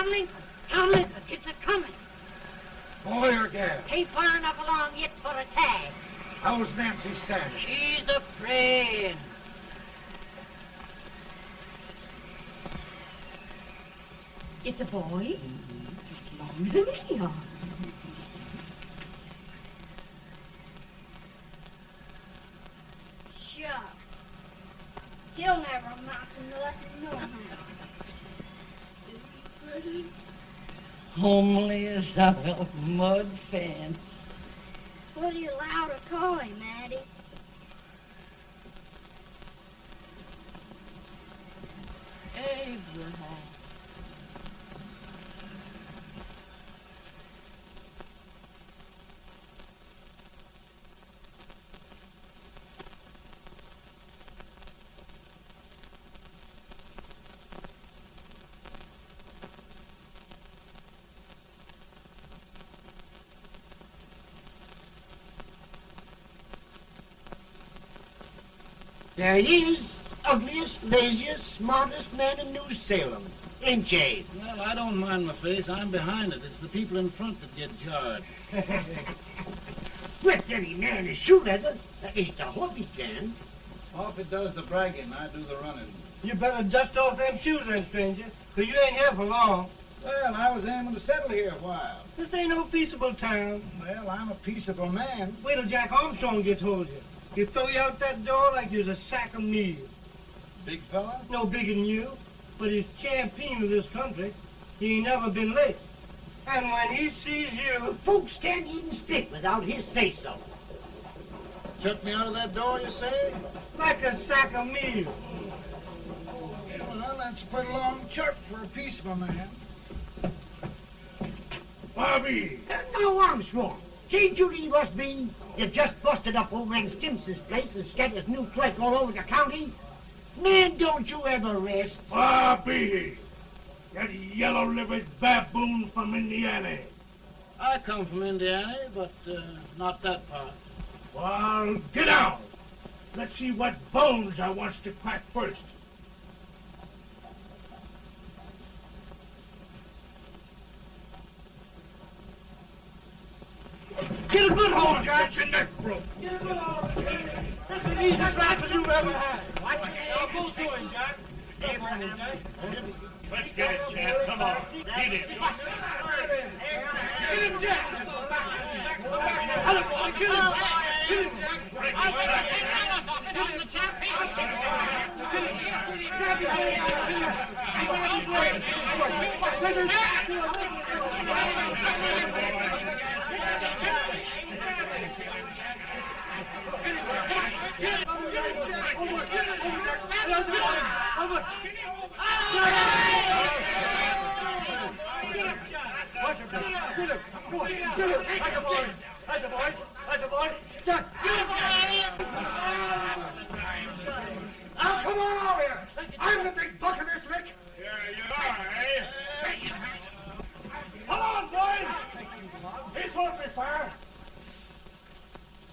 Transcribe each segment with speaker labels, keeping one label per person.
Speaker 1: Conley? Conley, it's a-coming.
Speaker 2: Boy or gal?
Speaker 1: Ain't far enough along yet for a tag.
Speaker 2: How's Nancy standing?
Speaker 1: She's afraid.
Speaker 3: It's a boy, as long as a million.
Speaker 4: Shucks. He'll never amount to nothing, no.
Speaker 1: Homely as a mud fan.
Speaker 4: What do you allow to call him, Maddie?
Speaker 1: Abraham.
Speaker 5: There he is, ugliest, laziest, smartest man in New Salem, ain't ye?
Speaker 6: Well, I don't mind my face. I'm behind it. It's the people in front that get charged.
Speaker 5: With any man is shoe leather, at least I hope he can.
Speaker 6: Off it does the bragging, I do the running.
Speaker 7: You better dust off them shoes then, stranger, 'cause you ain't here for long.
Speaker 6: Well, I was aiming to settle here a while.
Speaker 7: This ain't no peaceable town.
Speaker 6: Well, I'm a peaceable man.
Speaker 7: Wait till Jack Armstrong gets hold of you. He'll throw you out that door like you's a sack of meal.
Speaker 6: Big fella?
Speaker 7: No bigger than you, but he's champion of this country. He ain't never been late. And when he sees you...
Speaker 5: Folks can't even speak without his say-so.
Speaker 6: Shut me out of that door, you say?
Speaker 7: like a sack of meal.
Speaker 6: Well, that's a pretty long chart for a peaceable man.
Speaker 5: Bobby! Now, Armstrong, can't you leave us be? You've just busted up old man Stimpson's place and scattered new clerk all over the county. Man, don't you ever rest.
Speaker 2: Bobby! That yellow-livered baboon from Indiana.
Speaker 6: I come from Indiana, but not that part.
Speaker 2: Well, get out. Let's see what bones I wants to crack first.
Speaker 7: Get a good hold, Jack.
Speaker 2: Get your neck broke.
Speaker 7: Get a good hold. That's the easiest rifle you've ever had. Watch it. Now, go to him, Jack. Come on, Jack.
Speaker 2: Let's get it, Jack. Come on. Get it.
Speaker 7: Get him, Jack. Hello, boy. Kill him. Kill him, Jack.
Speaker 2: Break his back.
Speaker 7: Kill him, Jack. Kill him. Grab his leg. Kill him. Grab his leg. Let him.
Speaker 5: Now, come on over here. I'm the big buck of this lick.
Speaker 2: Yeah, you are, eh?
Speaker 5: Come on, boys. He's won't be far.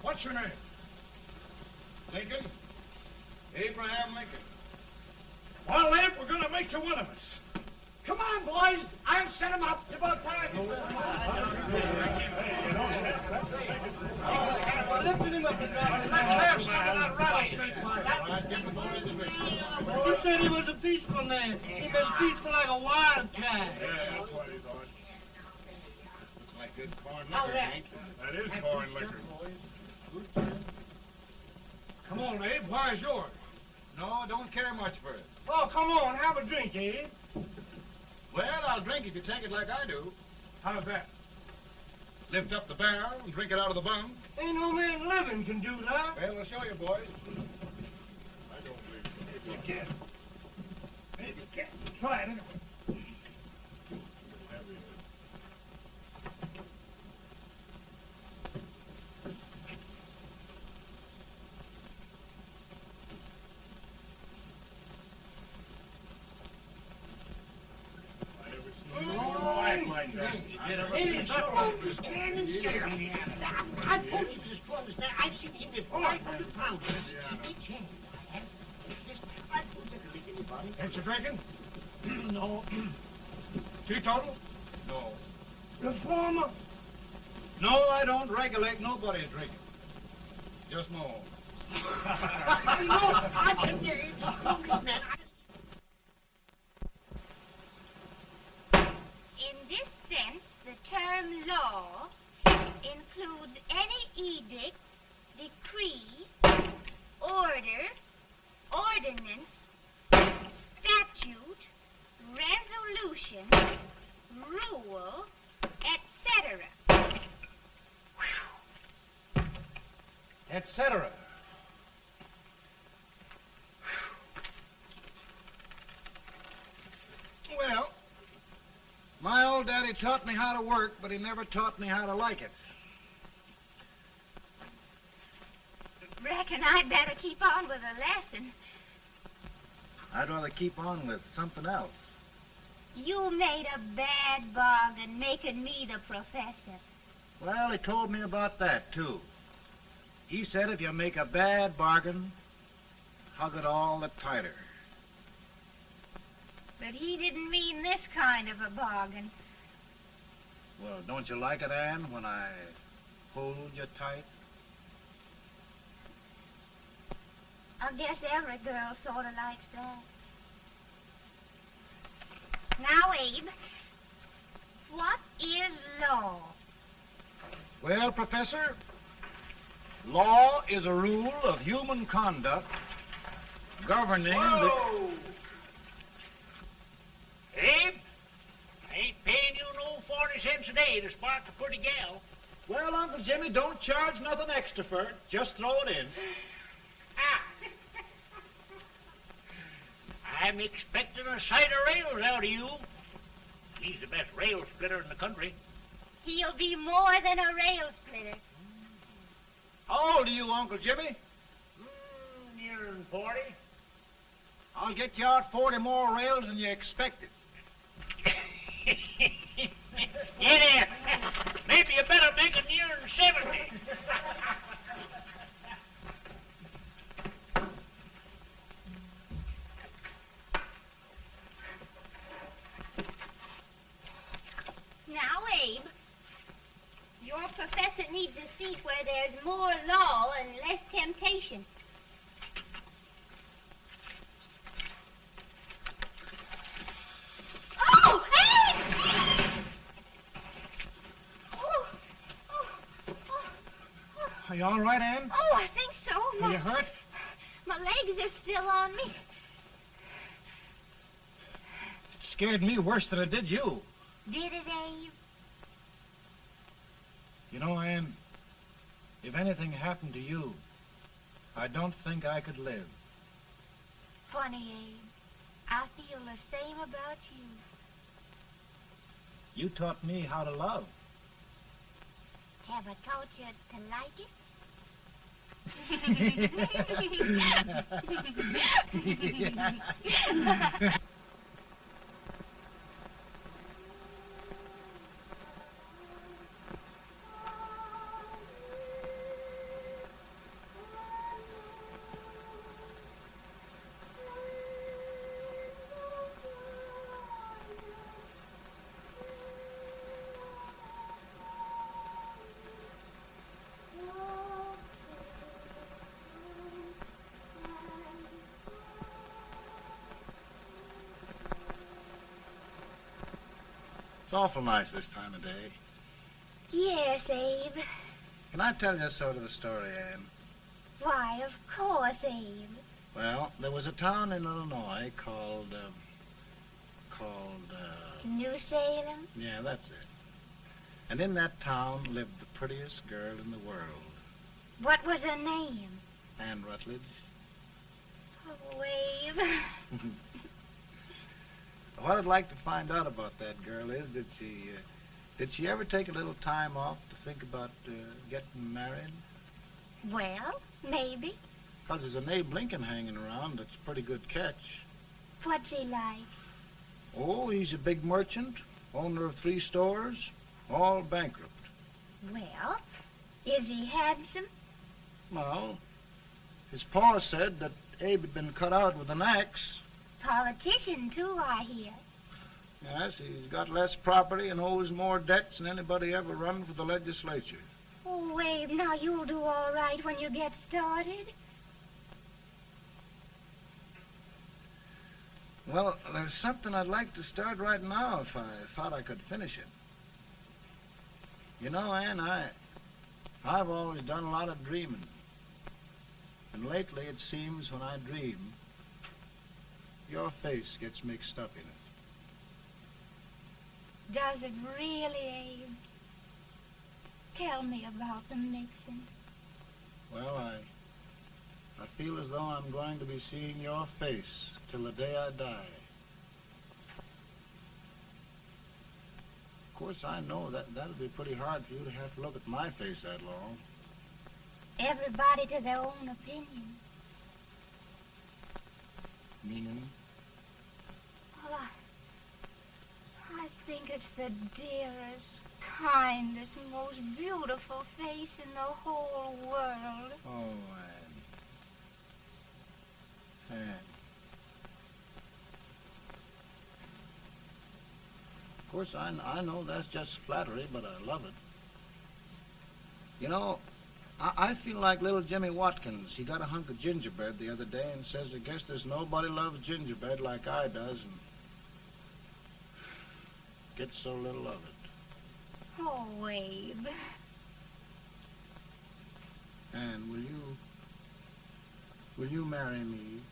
Speaker 2: What's your name? Lincoln? Abraham Lincoln. Well, Abe, we're going to make you one of us.
Speaker 5: Come on, boys. I'll set him up. It's about time.
Speaker 7: Lifted him up and down.
Speaker 5: Let's have some of that rattlesnake.
Speaker 7: You said he was a peaceful man. He was peaceful like a wildcat.
Speaker 2: Yeah, that's what he thought. Looks like good corn
Speaker 5: How's
Speaker 2: liquor,
Speaker 5: that?
Speaker 2: Hank. That is corn liquor.
Speaker 7: Come on, Abe. Where's yours?
Speaker 6: No, don't care much for it.
Speaker 7: Oh, come on. Have a drink, Abe.
Speaker 6: Well, I'll drink if you take it like I do.
Speaker 7: How's that?
Speaker 6: Lift up the barrel and drink it out of the bung.
Speaker 7: Ain't no man living can do that.
Speaker 6: Well, I'll show you, boys.
Speaker 2: I don't believe so.
Speaker 7: Maybe you can. Maybe you can. Try it anyway.
Speaker 2: Like that.
Speaker 5: Hey, strongest man in Salem. I told you the strongest man. I've seen him lift 500 pounds. Each hand. I won't take a lick, anybody.
Speaker 2: Ain't you drinking?
Speaker 5: No.
Speaker 2: Teetotal? No.
Speaker 5: Reformer?
Speaker 2: No, I don't regulate nobody's drinking. Just my own.
Speaker 5: I can get it.
Speaker 4: In this sense, the term law includes any edict, decree, order, ordinance, statute, resolution, rule, etc.
Speaker 2: Etc. Well, my old daddy taught me how to work, but he never taught me how to like it.
Speaker 4: Reckon I'd better keep on with the lesson.
Speaker 2: I'd rather keep on with something else.
Speaker 4: You made a bad bargain making me the professor.
Speaker 2: Well, he told me about that, too. He said if you make a bad bargain, hug it all the tighter.
Speaker 4: But he didn't mean this kind of a bargain.
Speaker 2: Well, don't you like it, Anne, when I hold you tight?
Speaker 4: I guess every girl sort of likes that. Now, Abe, what is law?
Speaker 2: Well, Professor, law is a rule of human conduct governing
Speaker 5: Whoa! Abe, I ain't paying you no 40 cents a day to spark a pretty gal.
Speaker 2: Well, Uncle Jimmy, don't charge nothing extra for it. Just throw it in.
Speaker 5: Ah. I'm expecting a sight of rails out of you. He's the best rail splitter in the country.
Speaker 4: He'll be more than a rail splitter.
Speaker 2: How old are you, Uncle Jimmy?
Speaker 5: Nearing 40.
Speaker 2: I'll get you out 40 more rails than you expected.
Speaker 5: Yeah, there. Maybe you better make it nearing 70.
Speaker 4: Now, Abe, your professor needs a seat where there's more law and less temptation. Oh, Abe! Oh,
Speaker 2: Are you all right, Anne?
Speaker 4: oh, I think so.
Speaker 2: Are you hurt?
Speaker 4: My legs are still on me.
Speaker 2: It scared me worse than it did you.
Speaker 4: Did it, Abe?
Speaker 2: You know, Anne, if anything happened to you, I don't think I could live.
Speaker 4: Funny, Abe. I feel the same about you.
Speaker 2: You taught me how to love.
Speaker 4: Have I taught you to like it?
Speaker 2: It's awful nice this time of day.
Speaker 4: Yes, Abe.
Speaker 2: Can I tell you sort of a story, Anne?
Speaker 4: Why, of course, Abe.
Speaker 2: Well, there was a town in Illinois called,
Speaker 4: New Salem?
Speaker 2: yeah, that's it. And in that town lived the prettiest girl in the world,
Speaker 4: What was her name?
Speaker 2: Anne Rutledge.
Speaker 4: Oh, Abe.
Speaker 2: What I'd like to find out about that girl is, did she ever take a little time off to think about getting married?
Speaker 4: Well, maybe.
Speaker 2: 'Cause there's an Abe Lincoln hanging around that's a pretty good catch.
Speaker 4: What's he like?
Speaker 2: Oh, he's a big merchant, owner of 3 stores, all bankrupt.
Speaker 4: Well, is he handsome?
Speaker 2: Well, his pa said that Abe had been cut out with an axe.
Speaker 4: Politician, too, I hear.
Speaker 6: Yes, he's got less property and owes more debts than anybody ever run for the legislature.
Speaker 4: Oh, Abe, now you'll do all right when you get started.
Speaker 6: Well, there's something I'd like to start right now if I thought I could finish it. You know, Ann, I've always done a lot of dreaming. And lately it seems when I dream, your face gets mixed up in it.
Speaker 4: Does it really, Abe? Tell me about the mixing.
Speaker 6: Well, I feel as though I'm going to be seeing your face till the day I die. Of course, I know that'll be pretty hard for you to have to look at my face that long.
Speaker 4: Everybody to their own opinion.
Speaker 6: Meaning?
Speaker 4: Well, I think it's the dearest, kindest, most beautiful face in the whole world.
Speaker 6: Oh, Ann. Ann. Of course, I know that's just flattery, but I love it. You know, I feel like little Jimmy Watkins. He got a hunk of gingerbread the other day and says, I guess there's nobody loves gingerbread like I does, and gets so little of it.
Speaker 4: Oh, Abe.
Speaker 6: Ann, will you marry me?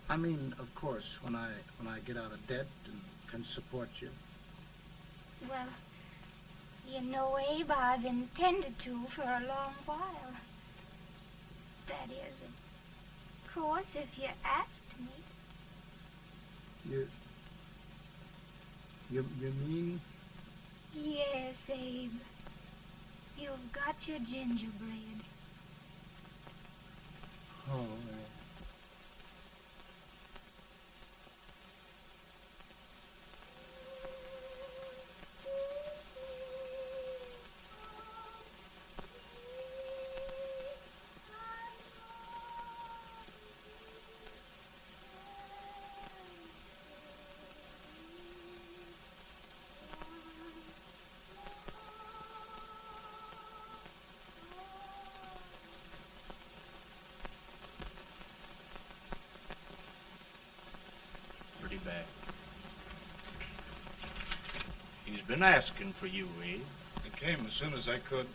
Speaker 6: I mean, of course, when I get out of debt and can support you.
Speaker 4: Well, you know, Abe, I've intended to for a long while. That is, of course, if you asked me.
Speaker 6: You mean?
Speaker 4: Yes, Abe. You've got your gingerbread.
Speaker 6: Oh,
Speaker 2: Pretty bad. He's been asking for you, Abe.
Speaker 6: I came as soon as I could.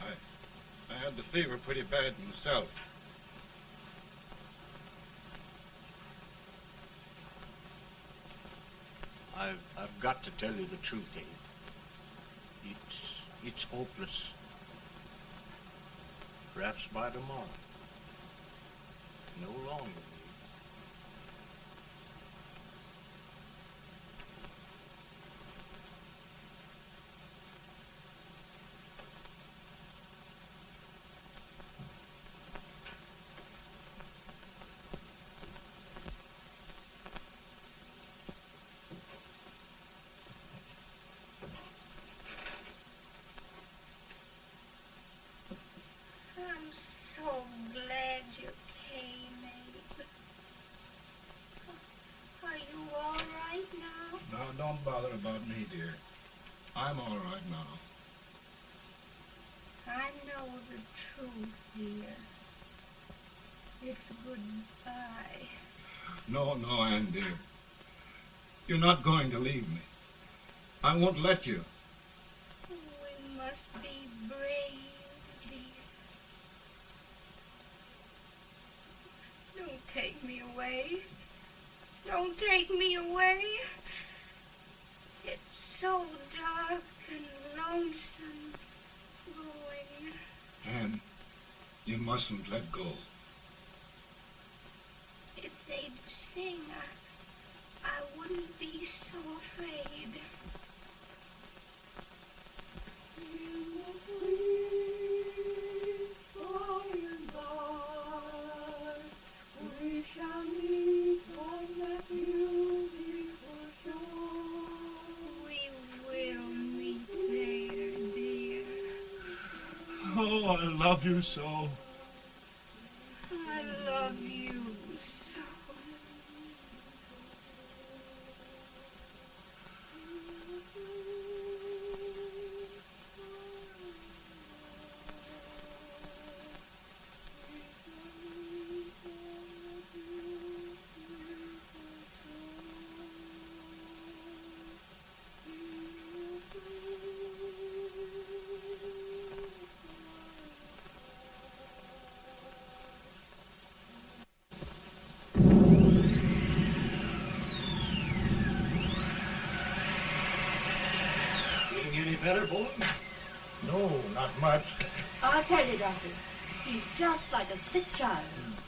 Speaker 6: I had the fever pretty bad myself.
Speaker 2: I've got to tell you the truth, Abe. It's hopeless. Perhaps by tomorrow. No longer.
Speaker 4: I'm so glad you came, Abe. Are you all right now?
Speaker 6: Now, don't bother about me, dear. I'm all right now.
Speaker 4: I know the truth, dear. It's goodbye.
Speaker 6: No, Ann, dear. You're not going to leave me. I won't let you.
Speaker 4: We must be brave, dear. Don't take me away. Don't take me away. It's so dark and lonesome going.
Speaker 6: Ann, you mustn't let go.
Speaker 4: If they'd sing, I wouldn't be so afraid. We will meet there, dear.
Speaker 6: Oh, I love you so.
Speaker 4: I love you so.
Speaker 2: better, Bolton? No, not much.
Speaker 3: I'll tell you, Doctor. He's just like a sick child.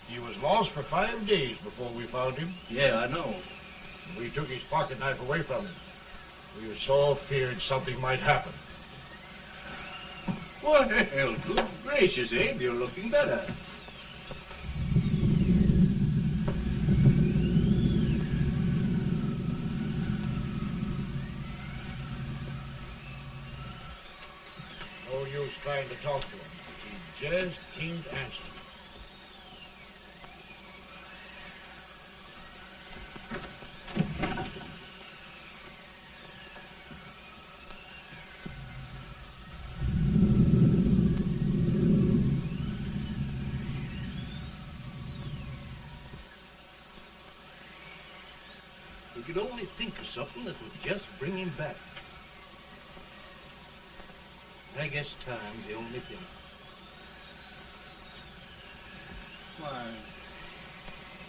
Speaker 2: He was lost for 5 days before we found him.
Speaker 8: Yeah, I know.
Speaker 2: We took his pocket knife away from him. We were so feared something might happen.
Speaker 8: Well, good gracious, Abe, you're looking better.
Speaker 2: No use trying to talk to him. He just can't answer.
Speaker 8: We could only think of something that would just bring him back. I guess time's the only thing.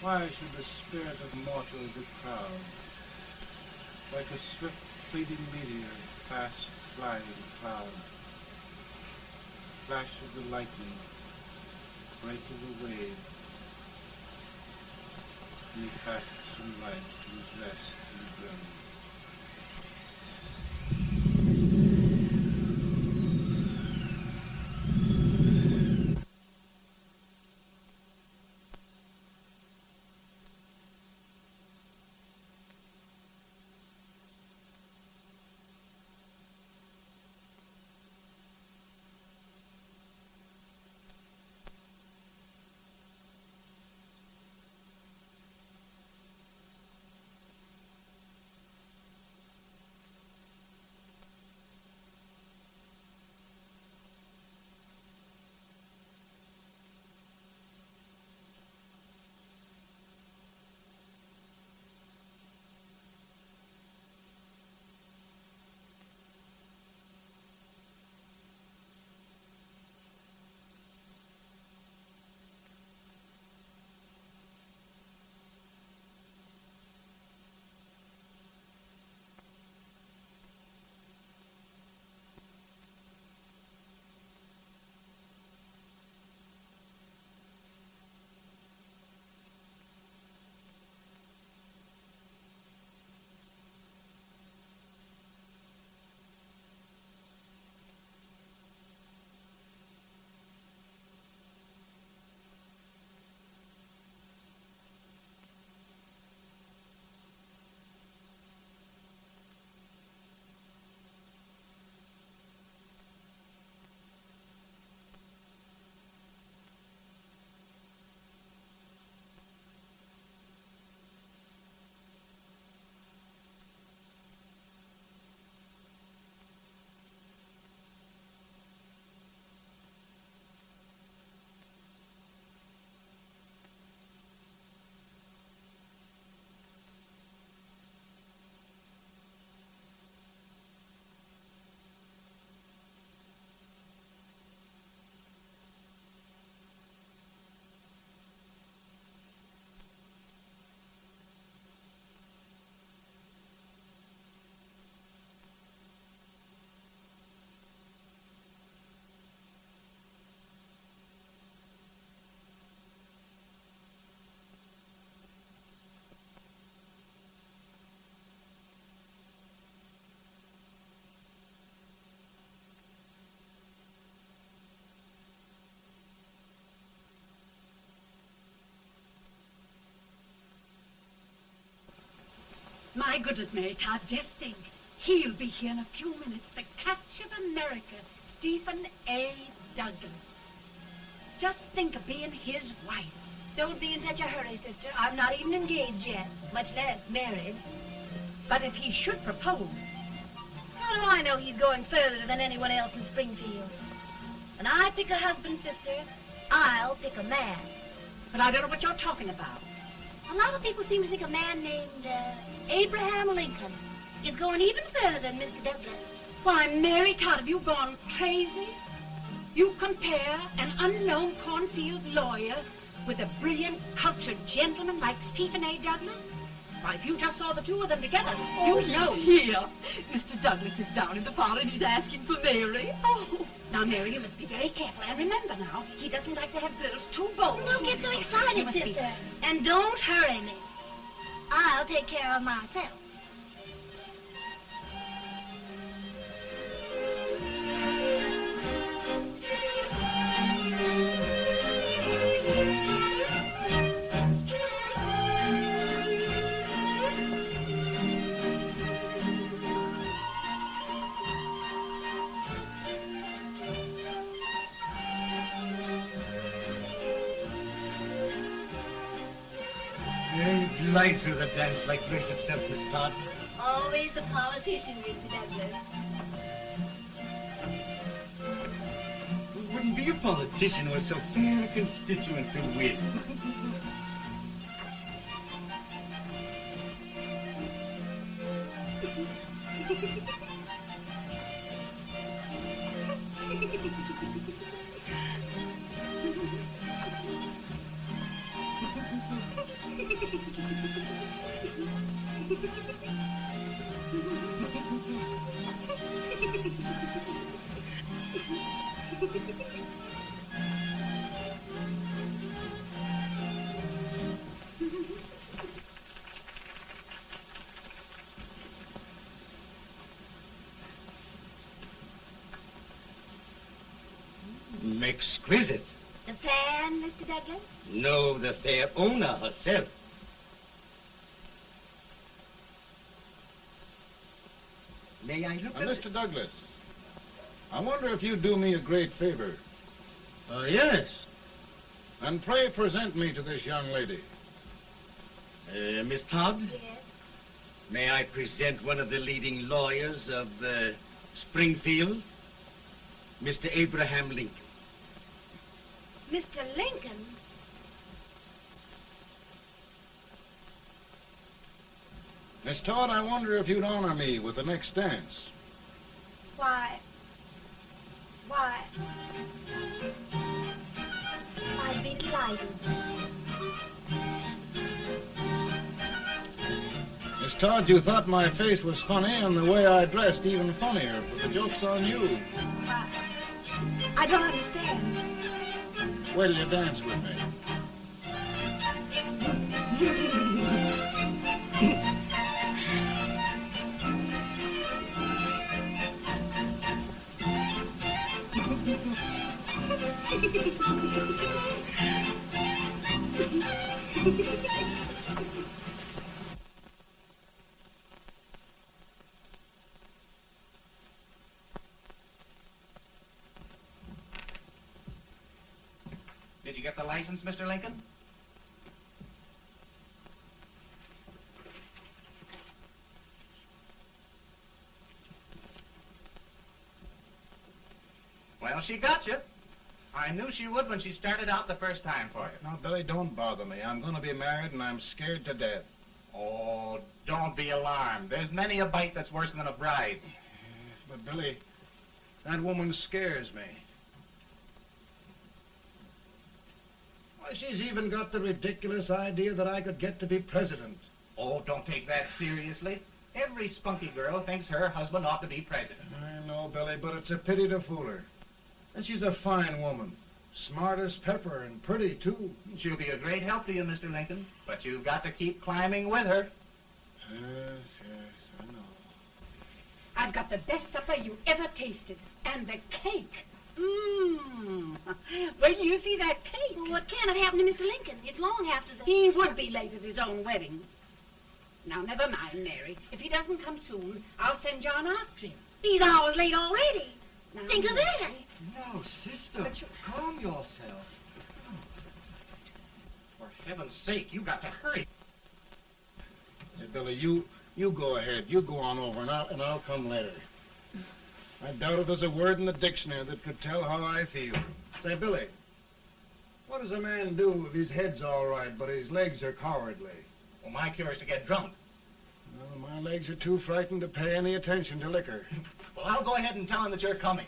Speaker 9: Why should the spirit of mortal be proud? Like a swift fleeting meteor, fast flying cloud. Flash of the lightning, break of the wave. He passes from life to his rest and grave.
Speaker 3: My goodness, Mary Todd, just think. He'll be here in a few minutes. The catch of America, Stephen A. Douglas. Just think of being his wife.
Speaker 4: Don't be in such a hurry, sister. I'm not even engaged yet, much less married.
Speaker 3: But if he should propose...
Speaker 4: How do I know he's going further than anyone else in Springfield? When I pick a husband, sister, I'll pick a man.
Speaker 3: But I don't know what you're talking about.
Speaker 4: A lot of people seem to think a man named Abraham Lincoln is going even further than Mr. Douglas.
Speaker 3: Why, Mary Todd, have you gone crazy? You compare an unknown cornfield lawyer with a brilliant, cultured gentleman like Stephen A. Douglas? Why, if you just saw the two of them together,
Speaker 10: Oh,
Speaker 3: you'd know.
Speaker 10: Here. Mr. Douglas is down in the parlor and he's asking for Mary. Oh.
Speaker 3: Now, Mary, you must be very careful. And remember now, he doesn't like to have girls too bold.
Speaker 4: Don't get so
Speaker 3: You
Speaker 4: excited,
Speaker 3: must be-
Speaker 4: sister. And don't hurry me. I'll take care of myself.
Speaker 5: You glide through the dance like grace itself, Miss Todd.
Speaker 4: Always the politician, Mr. Douglas.
Speaker 5: It wouldn't be a politician with so fair a constituent to win. Exquisite.
Speaker 4: The fan, Mr. Douglas?
Speaker 5: No, the fair owner herself. May I look at
Speaker 2: Mr. Douglas, I wonder if you'd do me a great favor.
Speaker 5: Yes.
Speaker 2: And pray present me to this young lady.
Speaker 5: Miss Todd,
Speaker 4: Yes.
Speaker 5: may I present one of the leading lawyers of Springfield, Mr. Abraham Lincoln.
Speaker 4: Mr. Lincoln?
Speaker 2: Miss Todd, I wonder if you'd honor me with the next dance.
Speaker 4: Why? I'd be delighted.
Speaker 2: Miss Todd, you thought my face was funny and the way I dressed even funnier, but the joke's on you.
Speaker 4: I don't understand.
Speaker 2: Wait till you dance with me.
Speaker 11: Did you get the license, Mr. Lincoln? Well, she got you. I knew she would when she started out the first time for you.
Speaker 2: Now, Billy, don't bother me. I'm going to be married and I'm scared to death.
Speaker 11: Oh, don't be alarmed. There's many a bite that's worse than a bride.
Speaker 2: But, Billy, that woman scares me. Why, she's even got the ridiculous idea that I could get to be president.
Speaker 11: Oh, don't take that seriously. Every spunky girl thinks her husband ought to be president.
Speaker 2: I know, Billy, but it's a pity to fool her. And she's a fine woman. Smart as pepper and pretty, too.
Speaker 11: She'll be a great help to you, Mr. Lincoln. But you've got to keep climbing with her.
Speaker 2: Yes, I know.
Speaker 3: I've got the best supper you ever tasted. And the cake. Mmm. Wait till you see that cake.
Speaker 4: Well, what can have happened to Mr. Lincoln? It's long after the...
Speaker 3: He would be late at his own wedding. Now, never mind, Mary. If he doesn't come soon, I'll send John after him.
Speaker 4: He's hours late already.
Speaker 3: Now,
Speaker 4: Think of that.
Speaker 3: Mary.
Speaker 5: No, sister,
Speaker 3: But you-
Speaker 5: calm yourself.
Speaker 11: For heaven's sake, you got to hurry.
Speaker 2: Hey, Billy, you go ahead. You go on over, and I'll come later. I doubt if there's a word in the dictionary that could tell how I feel. Say, Billy, what does a man do if his head's all right, but his legs are cowardly?
Speaker 11: Well, my cure is to get drunk.
Speaker 2: Well, my legs are too frightened to pay any attention to liquor.
Speaker 11: Well, I'll go ahead and tell him that you're coming.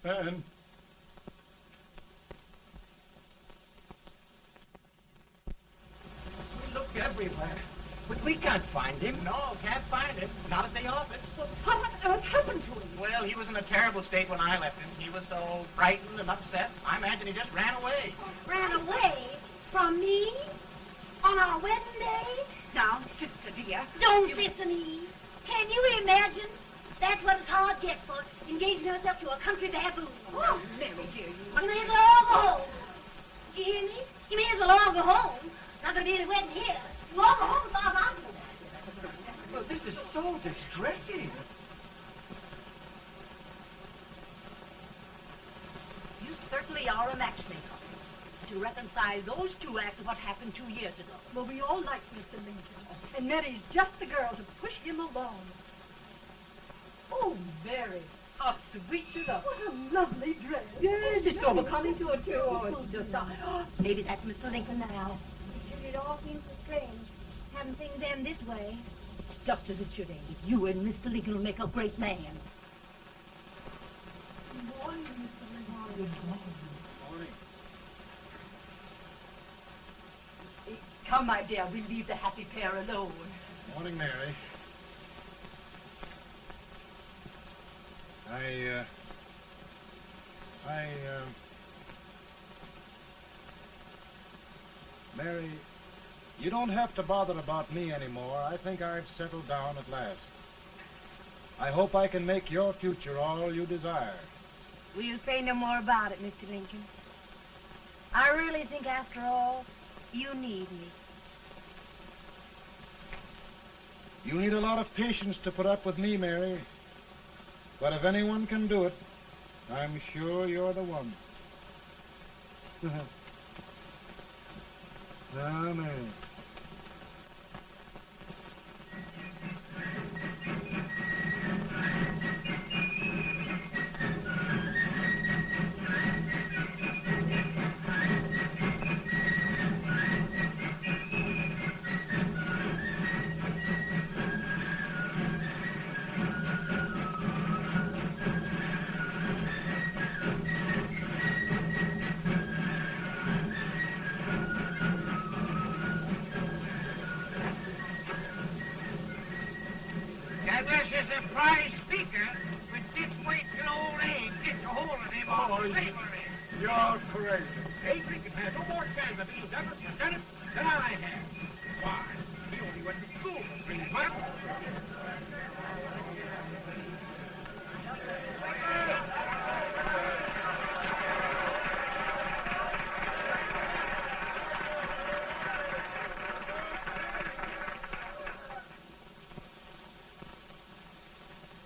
Speaker 2: Ben.
Speaker 11: We looked everywhere, but we can't find him. No, can't find him. Not at the office.
Speaker 3: Well, what on earth happened to him?
Speaker 11: Well, he was in a terrible state when I left him. He was so frightened and upset. I imagine he just ran away.
Speaker 4: Ran away from me on our wedding day?
Speaker 3: Now, sister dear.
Speaker 4: Don't listen to me. Can you imagine? That's what it's hard gets for engaging herself to a country baboon.
Speaker 3: Oh, Mary, dear,
Speaker 4: You may as well all go home. You hear me? You may as well all go home. Not gonna be any wedding here. You all go home as far as I'm concerned.
Speaker 11: Well, this is so distressing.
Speaker 10: You certainly are a matchmaker. To reconcile those two after what happened 2 years ago.
Speaker 3: Well, we all like Mr. Lincoln. And Mary's just the girl to push him along. Oh, Mary, how sweet you look. What a lovely dress.
Speaker 10: Yes, it's so becoming to her, too. Oh, it's just, maybe that's Mr. Lincoln now.
Speaker 4: It all seems so strange, having things end this way.
Speaker 10: It's just as it should end. You and Mr. Lincoln will make a great man.
Speaker 3: Good morning, Mr. Lincoln.
Speaker 10: Good morning.
Speaker 2: Morning.
Speaker 10: Come, my dear, we'll leave the happy pair alone.
Speaker 2: Morning, Mary. Mary, you don't have to bother about me anymore. I think I've settled down at last. I hope I can make your future all you desire.
Speaker 1: We'll say no more about it, Mr. Lincoln. I really think, after all, you need me.
Speaker 2: You need a lot of patience to put up with me, Mary. But if anyone can do it, I'm sure you're the one. Amen.
Speaker 5: Douglas is a prize speaker, but this way till old age gets a hold of him all slavery.
Speaker 2: You're crazy.
Speaker 11: Hey, Lincoln has no more chance of being Douglas Lieutenant than I have. Why? He only went to school for 3 months.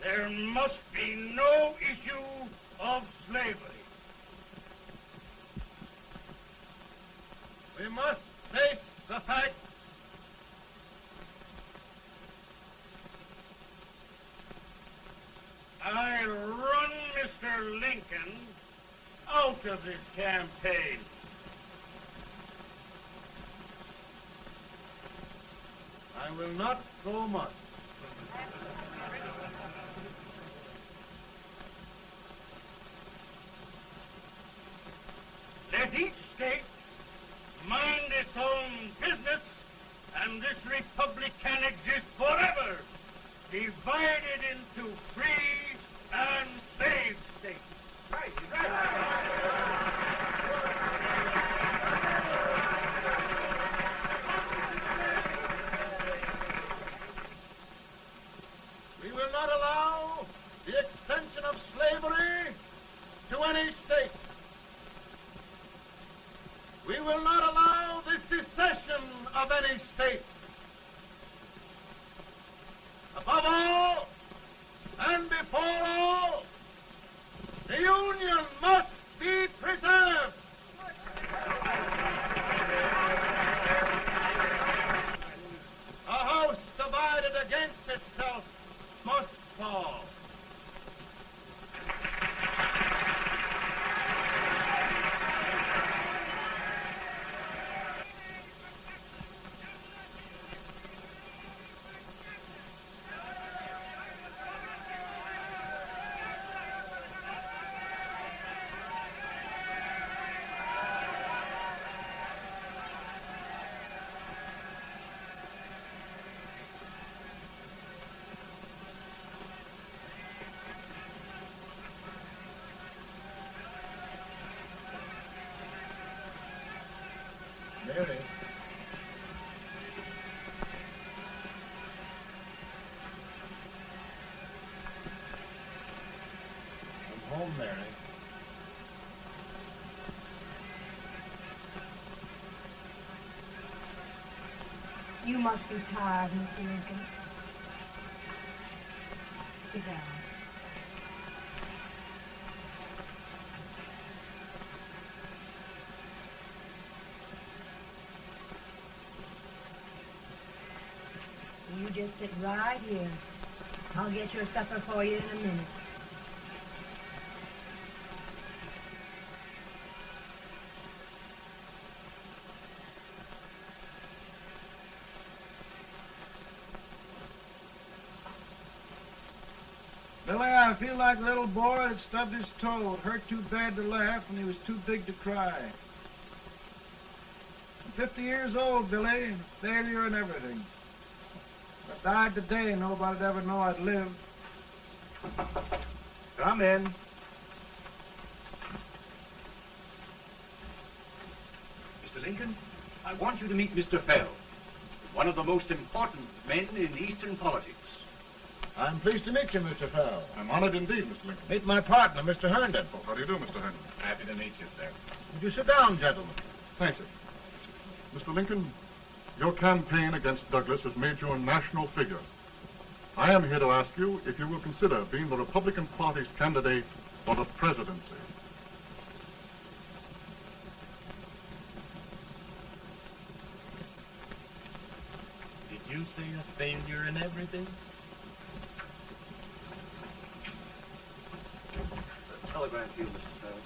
Speaker 5: There must be no issue of slavery. We must face the fact I run Mr. Lincoln out of this campaign. I will not go much. Let each state mind its own business, and this republic can exist forever, divided into free and slave states. Right, We will not allow the extension of slavery to any state. We will not allow the secession of any state. Above all, and before all, the Union must be preserved. A house divided against itself must fall.
Speaker 2: home, Mary.
Speaker 1: You must be tired, Mr. Lincoln. Sit down. You just sit right here. I'll get your supper for you in a minute.
Speaker 9: Billy, I feel like a little boy that stubbed his toe. It hurt too bad to laugh and he was too big to cry. I'm 50 years old, Billy, and a failure and everything. If I died today, nobody'd ever know I'd lived.
Speaker 11: Come in. Mr. Lincoln, I want you to meet Mr. Fell, one of the most important men in Eastern politics.
Speaker 2: I'm pleased to meet you, Mr. Fell.
Speaker 12: I'm honored indeed, Mr. Lincoln.
Speaker 2: Meet my partner, Mr. Herndon.
Speaker 12: Oh, how do you do, Mr. Henry?
Speaker 11: Happy to meet you, sir.
Speaker 2: Would you sit down, gentlemen?
Speaker 12: Thank you. Mr. Lincoln, your campaign against Douglas has made you a national figure. I am here to ask you if you will consider being the Republican Party's candidate for the presidency.
Speaker 8: Did you say a failure in everything?
Speaker 11: Telegram to you, Mr. Fell.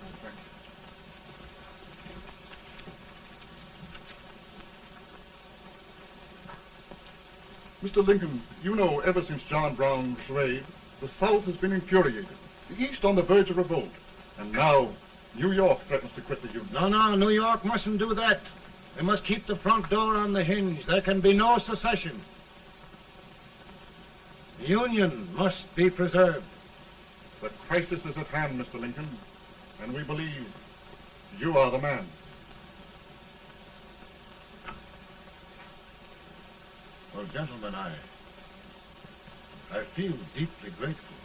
Speaker 12: Mr. Lincoln, you know ever since John Brown slaved, the South has been infuriated, the East on the verge of revolt, and now New York threatens to quit the Union.
Speaker 2: No, New York mustn't do that. They must keep the front door on the hinge. There can be no secession. The Union must be preserved.
Speaker 12: The crisis is at hand, Mr. Lincoln, and we believe you are the man.
Speaker 2: Well, gentlemen, I feel deeply grateful.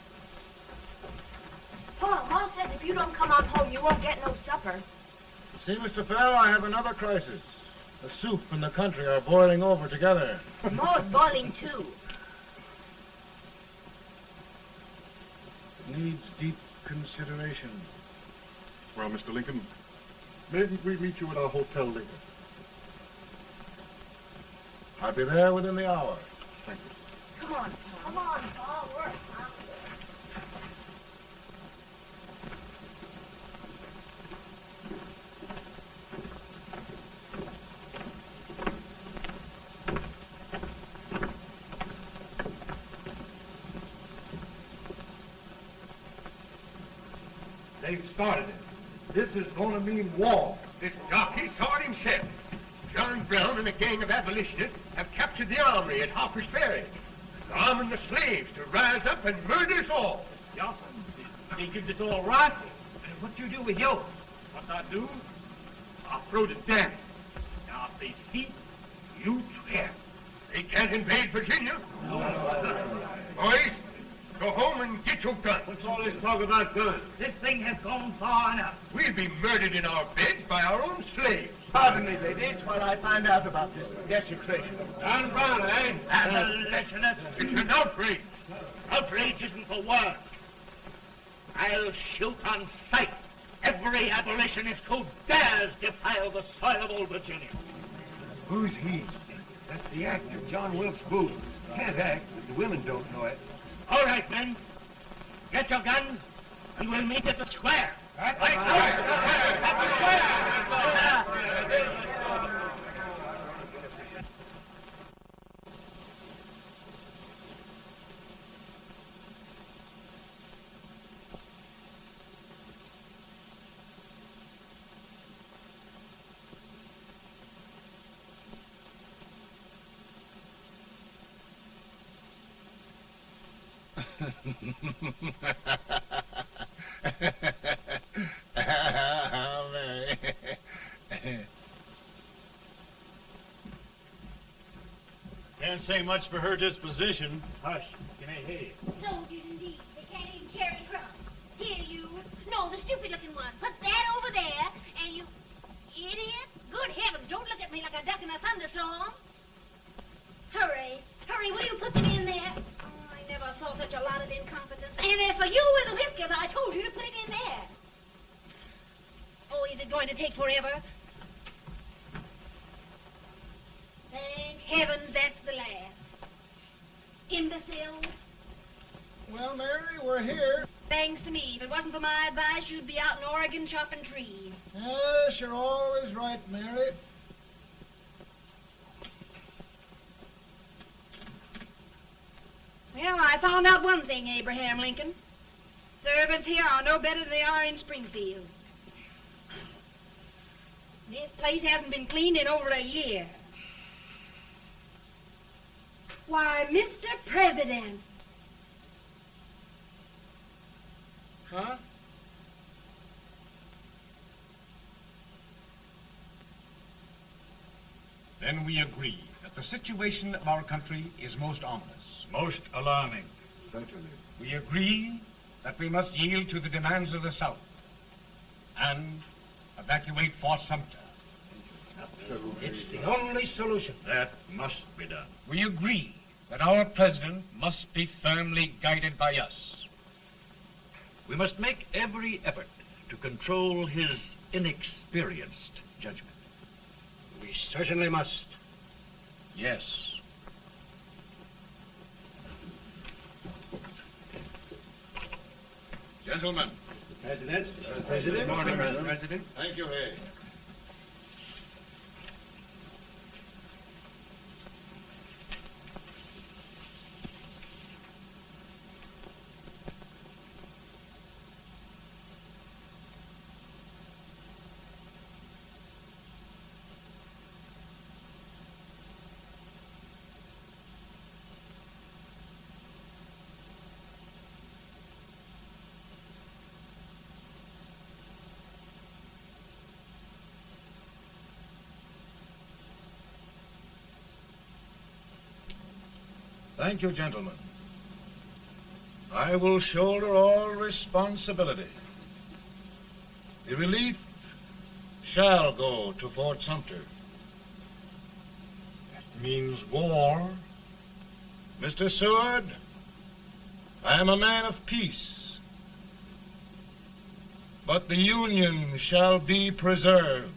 Speaker 4: Pa, Ma says if you don't come on home, you won't get no supper.
Speaker 2: See, Mr. Fell, I have another crisis. The soup and the country are boiling over together.
Speaker 4: Ma's boiling too.
Speaker 2: It needs deep consideration.
Speaker 12: Well, Mr. Lincoln, maybe we meet you at our hotel later.
Speaker 2: I'll be there within the hour.
Speaker 12: Thank you.
Speaker 4: Come on, Pa. Come on, Pa. We're hungry.
Speaker 11: They've started it. This is going to mean war.
Speaker 5: This jockey saw it himself. John Brown and a gang of abolitionists have captured the armory at Harper's Ferry. They're arming the slaves to rise up and murder us all.
Speaker 11: Yeah, they give us all rifles. And what you do with yours? What I do? I throw the down. Now, if they speak, you swear.
Speaker 5: They can't invade Virginia. Boys, go home and get your guns.
Speaker 11: What's all this talk about guns? This thing has gone far enough.
Speaker 5: We'll be murdered in our beds by our own slaves.
Speaker 11: Pardon me, ladies, while I find out about this desecration. John Brown, eh? Abolitionist.
Speaker 5: It's an outrage.
Speaker 11: Outrage isn't the word. I'll shoot on sight every abolitionist who dares defile the soil of old Virginia.
Speaker 5: Who's he? That's the actor, John Wilkes Booth. Can't act, but the women don't know it.
Speaker 11: All right, men. Get your guns, and we'll meet at the square.
Speaker 5: At
Speaker 11: the square!
Speaker 2: Mary.
Speaker 13: Can't say much for her disposition.
Speaker 11: Hush. Can I hear you?
Speaker 4: Soldiers indeed. They can't even carry crumbs. Here, you. going to take forever. Thank heavens that's the last. Imbeciles.
Speaker 2: Well, Mary, we're here.
Speaker 4: Thanks to me. If it wasn't for my advice, you'd be out in Oregon chopping trees.
Speaker 2: Yes, you're always right, Mary.
Speaker 4: Well, I found out one thing, Abraham Lincoln. Servants here are no better than they are in Springfield. This place hasn't been cleaned in over a year. Why, Mr. President.
Speaker 2: Huh?
Speaker 11: Then we agree that the situation of our country is most ominous. Most alarming.
Speaker 12: Certainly.
Speaker 11: We agree that we must yield to the demands of the South and evacuate Fort Sumter.
Speaker 8: It's the only solution.
Speaker 11: That must be done. We agree that our president must be firmly guided by us.
Speaker 8: We must make every effort to control his inexperienced judgment.
Speaker 6: We certainly must.
Speaker 11: Yes. Gentlemen.
Speaker 6: President.
Speaker 11: Good morning, Mr. President.
Speaker 2: Thank you, Hay.
Speaker 6: Thank you, gentlemen. I will shoulder all responsibility. The relief shall go to Fort Sumter.
Speaker 11: That means war.
Speaker 6: Mr. Seward, I am a man of peace, but the Union shall be preserved.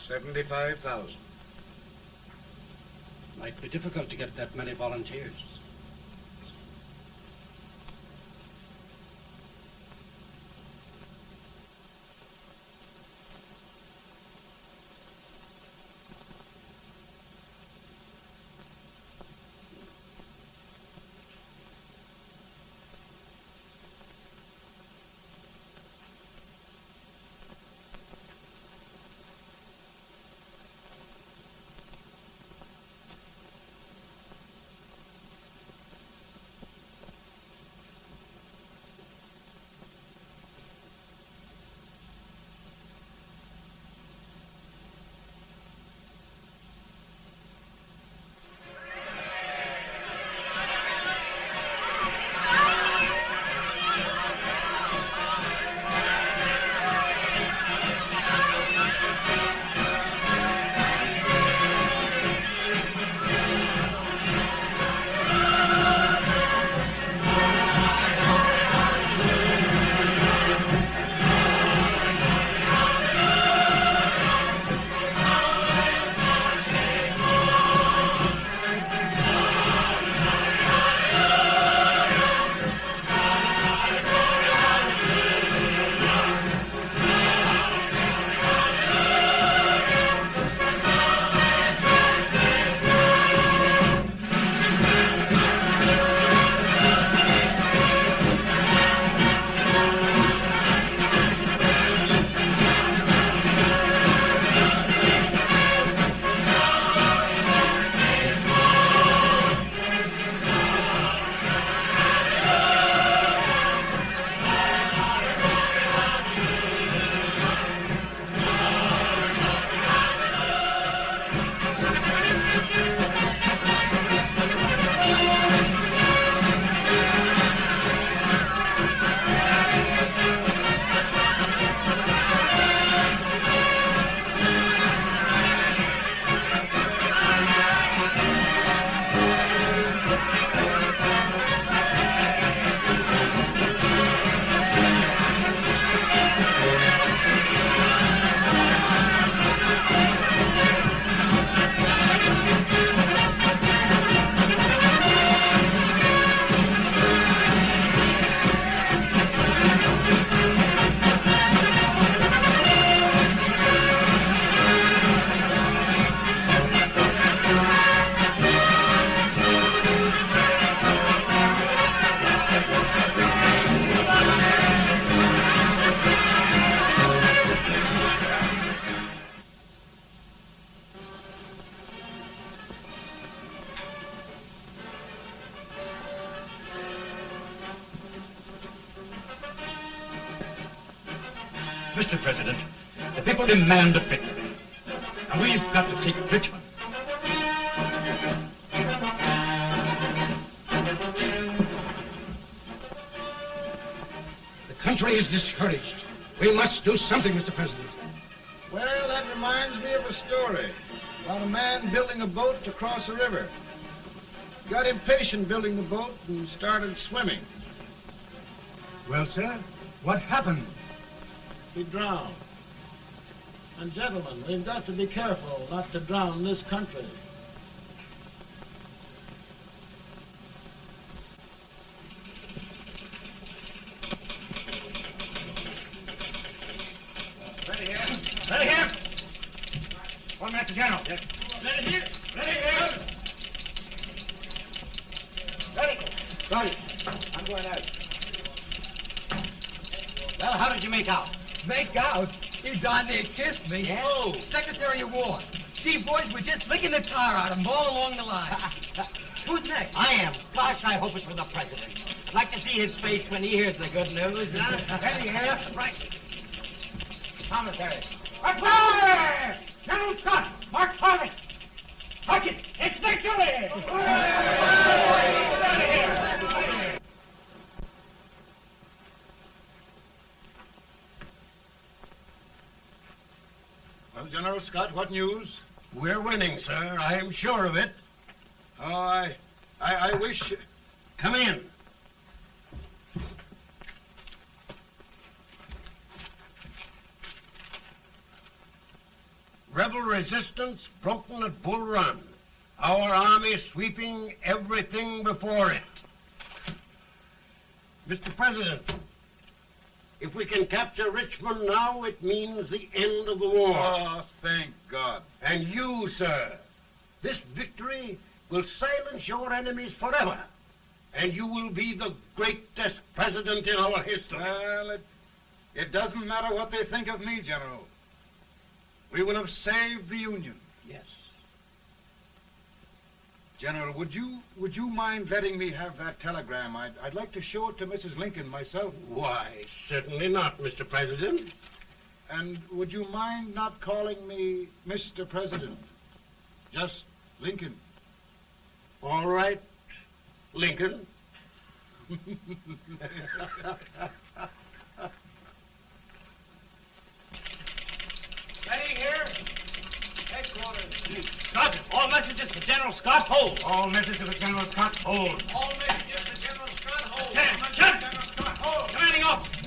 Speaker 6: $75,000.
Speaker 14: Might be difficult to get that many volunteers.
Speaker 8: Mr. President, the people demand a victory. And we've got to take Richmond.
Speaker 14: The country is discouraged. We must do something, Mr. President.
Speaker 6: Well, that reminds me of a story about a man building a boat to cross a river. He got impatient building the boat and started swimming.
Speaker 9: Well, sir, what happened?
Speaker 6: He drowned. And gentlemen, we've got to be careful not to drown this country.
Speaker 11: Ready here. Ready here. 1 minute to General. Yes. Ready here. Ready here. Ready.
Speaker 6: Ready.
Speaker 11: I'm going out.
Speaker 7: Well, how did you make out?
Speaker 15: Make out? He darn near kissed me.
Speaker 7: Yeah?
Speaker 15: Oh, Secretary of War. Gee, boys, we're just licking the tar out of him all along the line. Who's next?
Speaker 7: I am. Gosh, I hope it's for the president. I'd like to see his face when he hears the good news, huh?
Speaker 11: Ready here.
Speaker 7: Right.
Speaker 11: Commissary. Fire! General Scott, Mark Harvey. Touch it. It's victory! Ready here.
Speaker 2: Well, General Scott, what news?
Speaker 6: We're winning, sir. I am sure of it.
Speaker 2: Oh, I wish...
Speaker 6: Come in. Rebel resistance broken at Bull Run. Our army sweeping everything before it. Mr. President, if we can capture Richmond now, it means the end of the war.
Speaker 2: Oh, thank God.
Speaker 6: And you, sir, this victory will silence your enemies forever. And you will be the greatest president in our history.
Speaker 2: Well, it doesn't matter what they think of me, General. We will have saved the Union.
Speaker 6: Yes.
Speaker 2: General, would you mind letting me have that telegram? I'd like to show it to Mrs. Lincoln myself.
Speaker 6: Why, certainly not, Mr. President.
Speaker 2: And would you mind not calling me Mr. President? Just Lincoln.
Speaker 6: All right, Lincoln.
Speaker 11: Ready here. Headquarters. Sergeant, all messages for General Scott, hold. All messages for General Scott, hold. All messages for General Scott, hold. General Scott, hold. Commanding officer.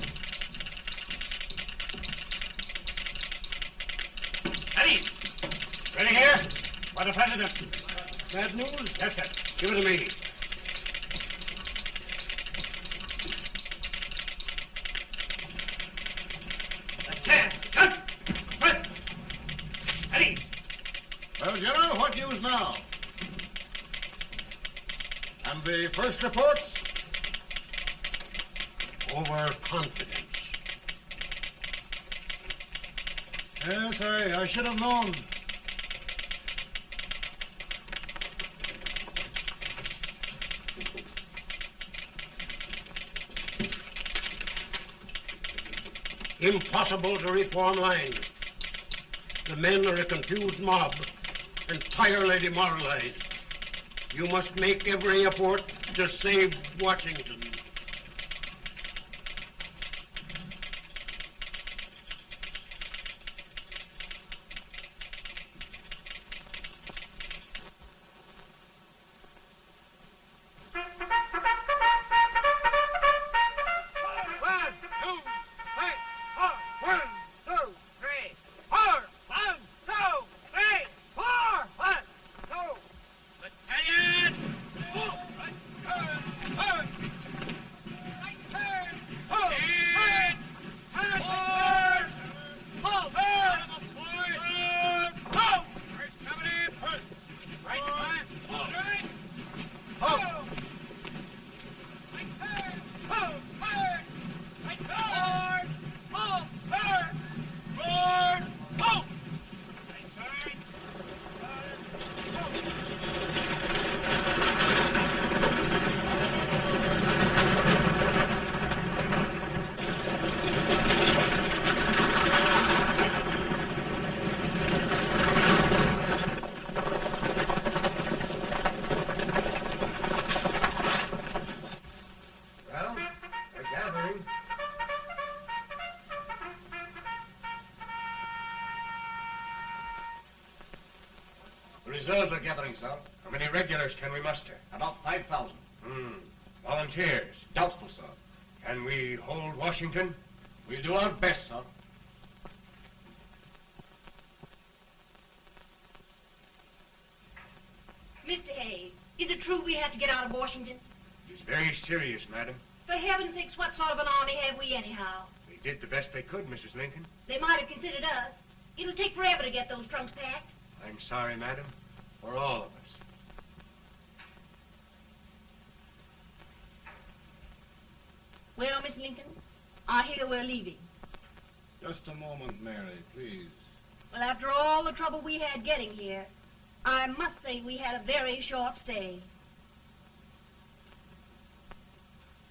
Speaker 11: Ready. Ready here. For the President.
Speaker 6: Bad news?
Speaker 11: Yes, sir.
Speaker 6: Give it to me.
Speaker 2: Well, General, what news now? And the first reports?
Speaker 6: Overconfidence.
Speaker 2: Yes, I should have known.
Speaker 6: Impossible to reform lines. The men are a confused mob, entirely demoralized. You must make every effort to save Washington.
Speaker 14: Reserves are gathering, sir. How many regulars can we muster? About 5,000.
Speaker 11: Volunteers?
Speaker 14: Doubtful, sir.
Speaker 11: Can we hold Washington?
Speaker 14: We'll do our best, sir.
Speaker 4: Mr. Hayes, is it true we have to get out of Washington?
Speaker 11: It's very serious, madam.
Speaker 4: For heaven's sakes, what sort of an army have we anyhow?
Speaker 11: They did the best they could, Mrs. Lincoln.
Speaker 4: They might have considered us. It'll take forever to get those trunks packed.
Speaker 11: I'm sorry, madam, for all of us.
Speaker 4: Well, Miss Lincoln, I hear we're leaving.
Speaker 2: Just a moment, Mary, please.
Speaker 4: Well, after all the trouble we had getting here, I must say we had a very short stay.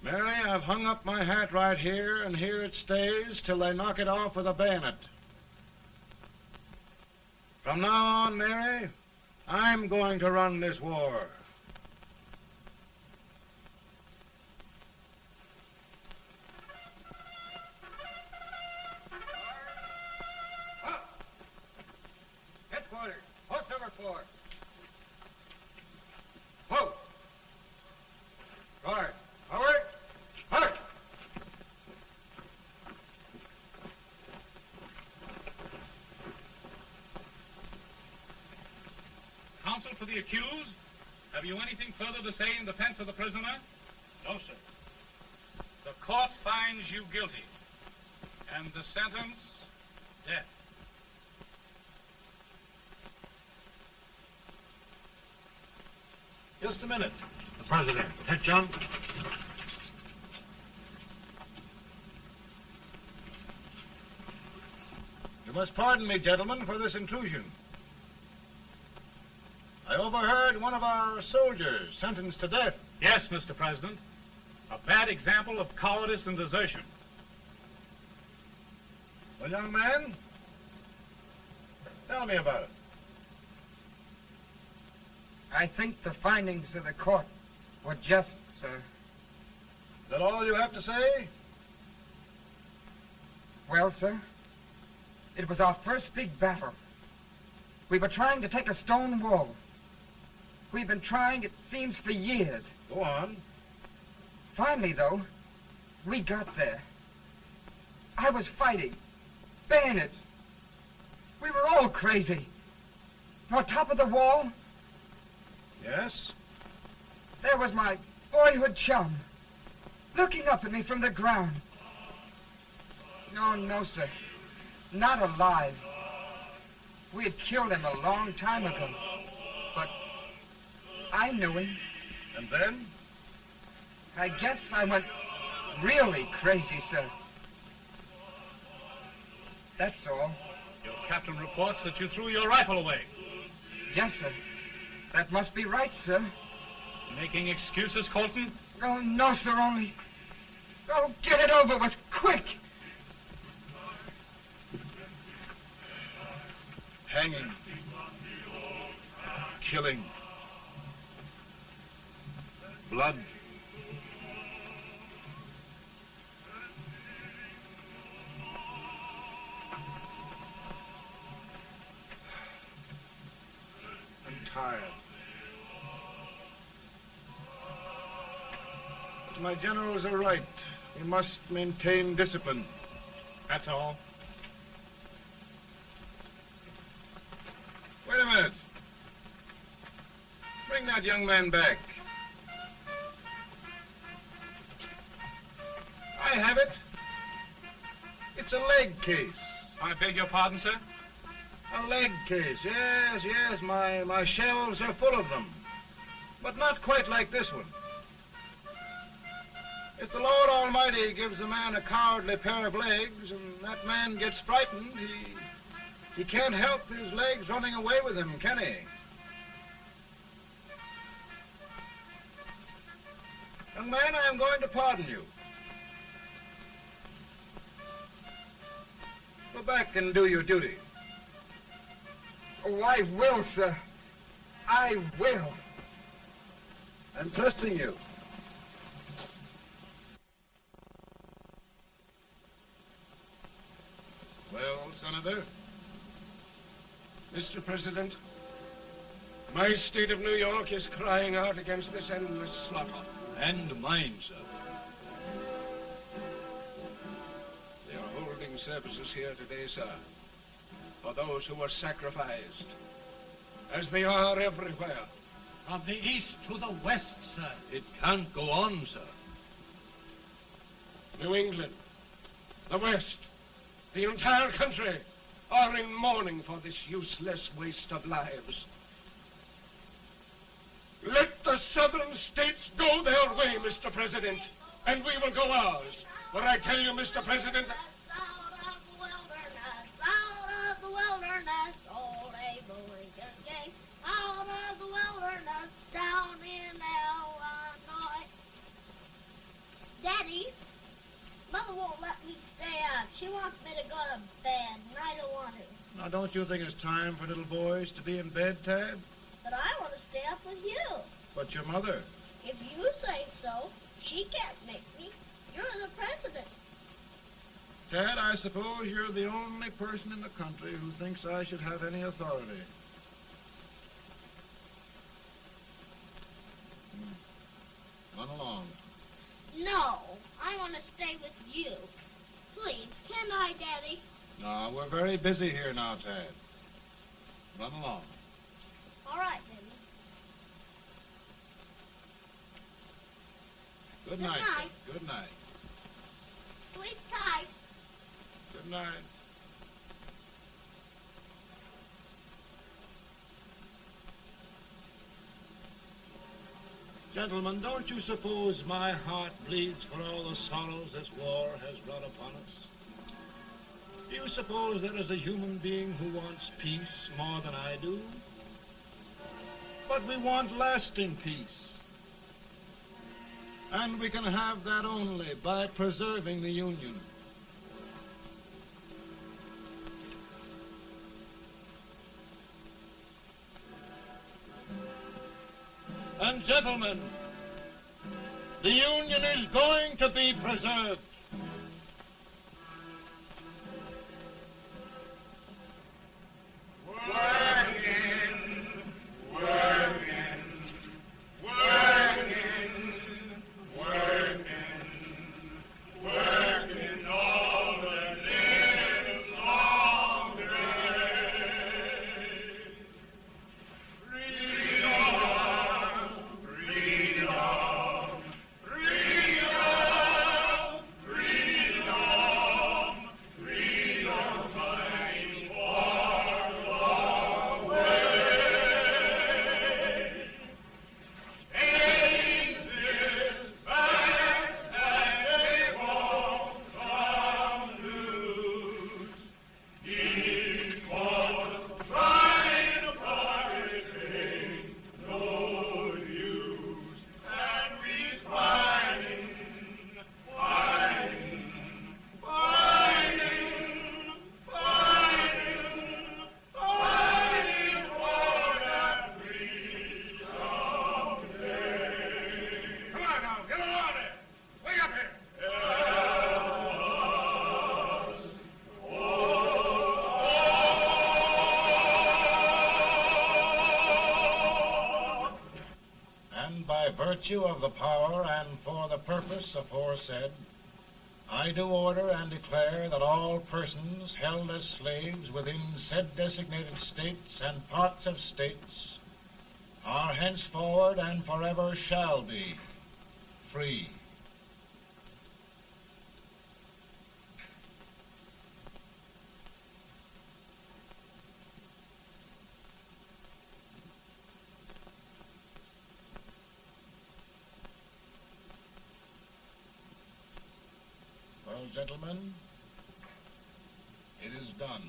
Speaker 2: Mary, I've hung up my hat right here, and here it stays till they knock it off with a bayonet. From now on, Mary, I'm going to run this war.
Speaker 14: Headquarters, post number 4. Whoa! Guard, forward, march!
Speaker 9: Counsel for the accused, have you anything further to say in defense of the prisoner? No, sir. The court finds you guilty, and the sentence, death.
Speaker 2: Just a minute.
Speaker 12: The President. Head, John.
Speaker 2: You must pardon me, gentlemen, for this intrusion. I overheard one of our soldiers sentenced to death.
Speaker 9: Yes, Mr. President. A bad example of cowardice and desertion.
Speaker 2: Well, young man, tell me about it.
Speaker 15: I think the findings of the court were just, sir.
Speaker 2: Is that all you have to say?
Speaker 15: Well, sir, it was our first big battle. We were trying to take a stone wall. We've been trying, it seems, for years.
Speaker 2: Go on.
Speaker 15: Finally, though, we got there. I was fighting. Bayonets. We were all crazy. On top of the wall,
Speaker 2: Yes?
Speaker 15: there was my boyhood chum, looking up at me from the ground. No, sir. Not alive. We had killed him a long time ago. But I knew him.
Speaker 2: And then?
Speaker 15: I guess I went really crazy, sir. That's all.
Speaker 9: Your captain reports that you threw your rifle away.
Speaker 15: Yes, sir. That must be right, sir.
Speaker 9: Making excuses, Colton?
Speaker 15: Oh, no, sir, only... Oh, get it over with, quick!
Speaker 2: Hanging. Killing. Blood. I'm tired. But my generals are right. We must maintain discipline.
Speaker 9: That's all.
Speaker 2: Wait a minute. Bring that young man back. I have it. It's a leg case.
Speaker 9: I beg your pardon, sir?
Speaker 2: A leg case, yes. My shelves are full of them. But not quite like this one. If the Lord Almighty gives a man a cowardly pair of legs and that man gets frightened, he can't help his legs running away with him, can he? Young man, I am going to pardon you. Go back and do your duty.
Speaker 15: Oh, I will, sir. I will.
Speaker 2: I'm trusting you.
Speaker 16: Well, Senator? Mr. President,
Speaker 14: My state of New York is crying out against this endless slaughter.
Speaker 16: And mine, sir.
Speaker 14: They are holding services here today, sir, for those who were sacrificed, as they are everywhere.
Speaker 11: From the east to the west, sir.
Speaker 16: It can't go on, sir.
Speaker 14: New England, the West, the entire country are in mourning for this useless waste of lives. Let the southern states go their way, Mr. President, and we will go ours. For I tell you, Mr. President,
Speaker 4: Out of the wilderness, old Abraham Lincoln came. Out of the wilderness, down in Illinois. Daddy, Mother won't let me stay up. She wants me to go to bed, and I don't want to.
Speaker 6: Now, don't you think it's time for little boys to be in bed, Tad?
Speaker 4: But I want to stay up with you.
Speaker 6: But your mother.
Speaker 4: If you say so, she can't make me. You're the president.
Speaker 6: Tad, I suppose you're the only person in the country who thinks I should have any authority. Run along.
Speaker 4: No, I want to stay with you. Please, can I, Daddy?
Speaker 6: No, we're very busy here now, Tad. Run along.
Speaker 4: All right, Daddy.
Speaker 6: Good
Speaker 4: Good
Speaker 6: night.
Speaker 4: night.
Speaker 6: Good night.
Speaker 4: Sleep tight.
Speaker 6: Good night. Gentlemen, don't you suppose my heart bleeds for all the sorrows this war has brought upon us? Do you suppose there is a human being who wants peace more than I do? But we want lasting peace. And we can have that only by preserving the Union. And gentlemen, the Union is going to be preserved. Virtue of the power and for the purpose aforesaid, I do order and declare that all persons held as slaves within said designated states and parts of states are henceforward and forever shall be free. Well, gentlemen, it is done.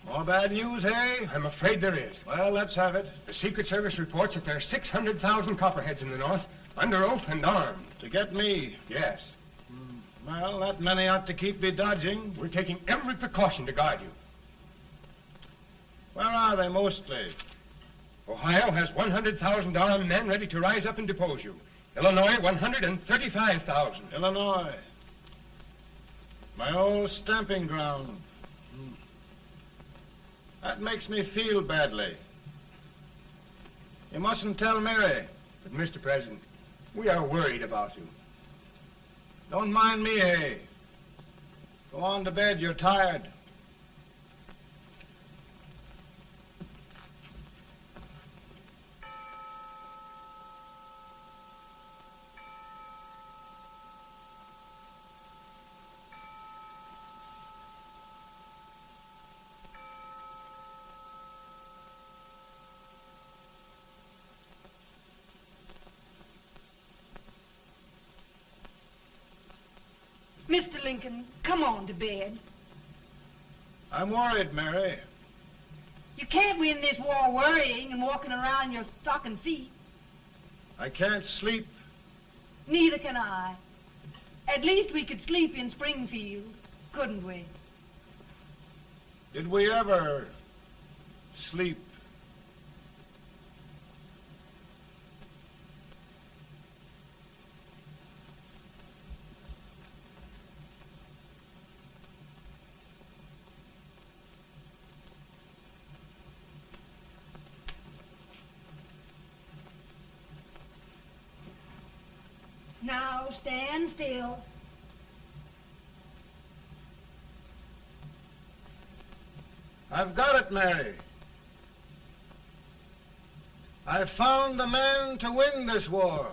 Speaker 6: More bad news, hey?
Speaker 14: I'm afraid there is.
Speaker 6: Well, let's have it.
Speaker 14: The Secret Service reports that there are 600,000 Copperheads in the North, under oath and armed.
Speaker 6: To get me?
Speaker 14: Yes.
Speaker 6: Well, that many ought to keep me dodging.
Speaker 14: We're taking every precaution to guard you.
Speaker 2: Where are they mostly?
Speaker 17: Ohio has $100,000 men ready to rise up and depose you. Illinois, 135,000.
Speaker 2: Illinois. My old stamping ground. That makes me feel badly. You mustn't tell Mary.
Speaker 17: But, Mr. President, we are worried about you.
Speaker 2: Don't mind me, eh? Go on to bed. You're tired.
Speaker 1: Mr. Lincoln, come on to bed.
Speaker 2: I'm worried, Mary.
Speaker 1: You can't win this war worrying and walking around in your stocking feet.
Speaker 2: I can't sleep.
Speaker 1: Neither can I. At least we could sleep in Springfield, couldn't we?
Speaker 2: Did we ever sleep?
Speaker 1: Now stand still.
Speaker 2: I've got it, Mary. I've found the man to win this war.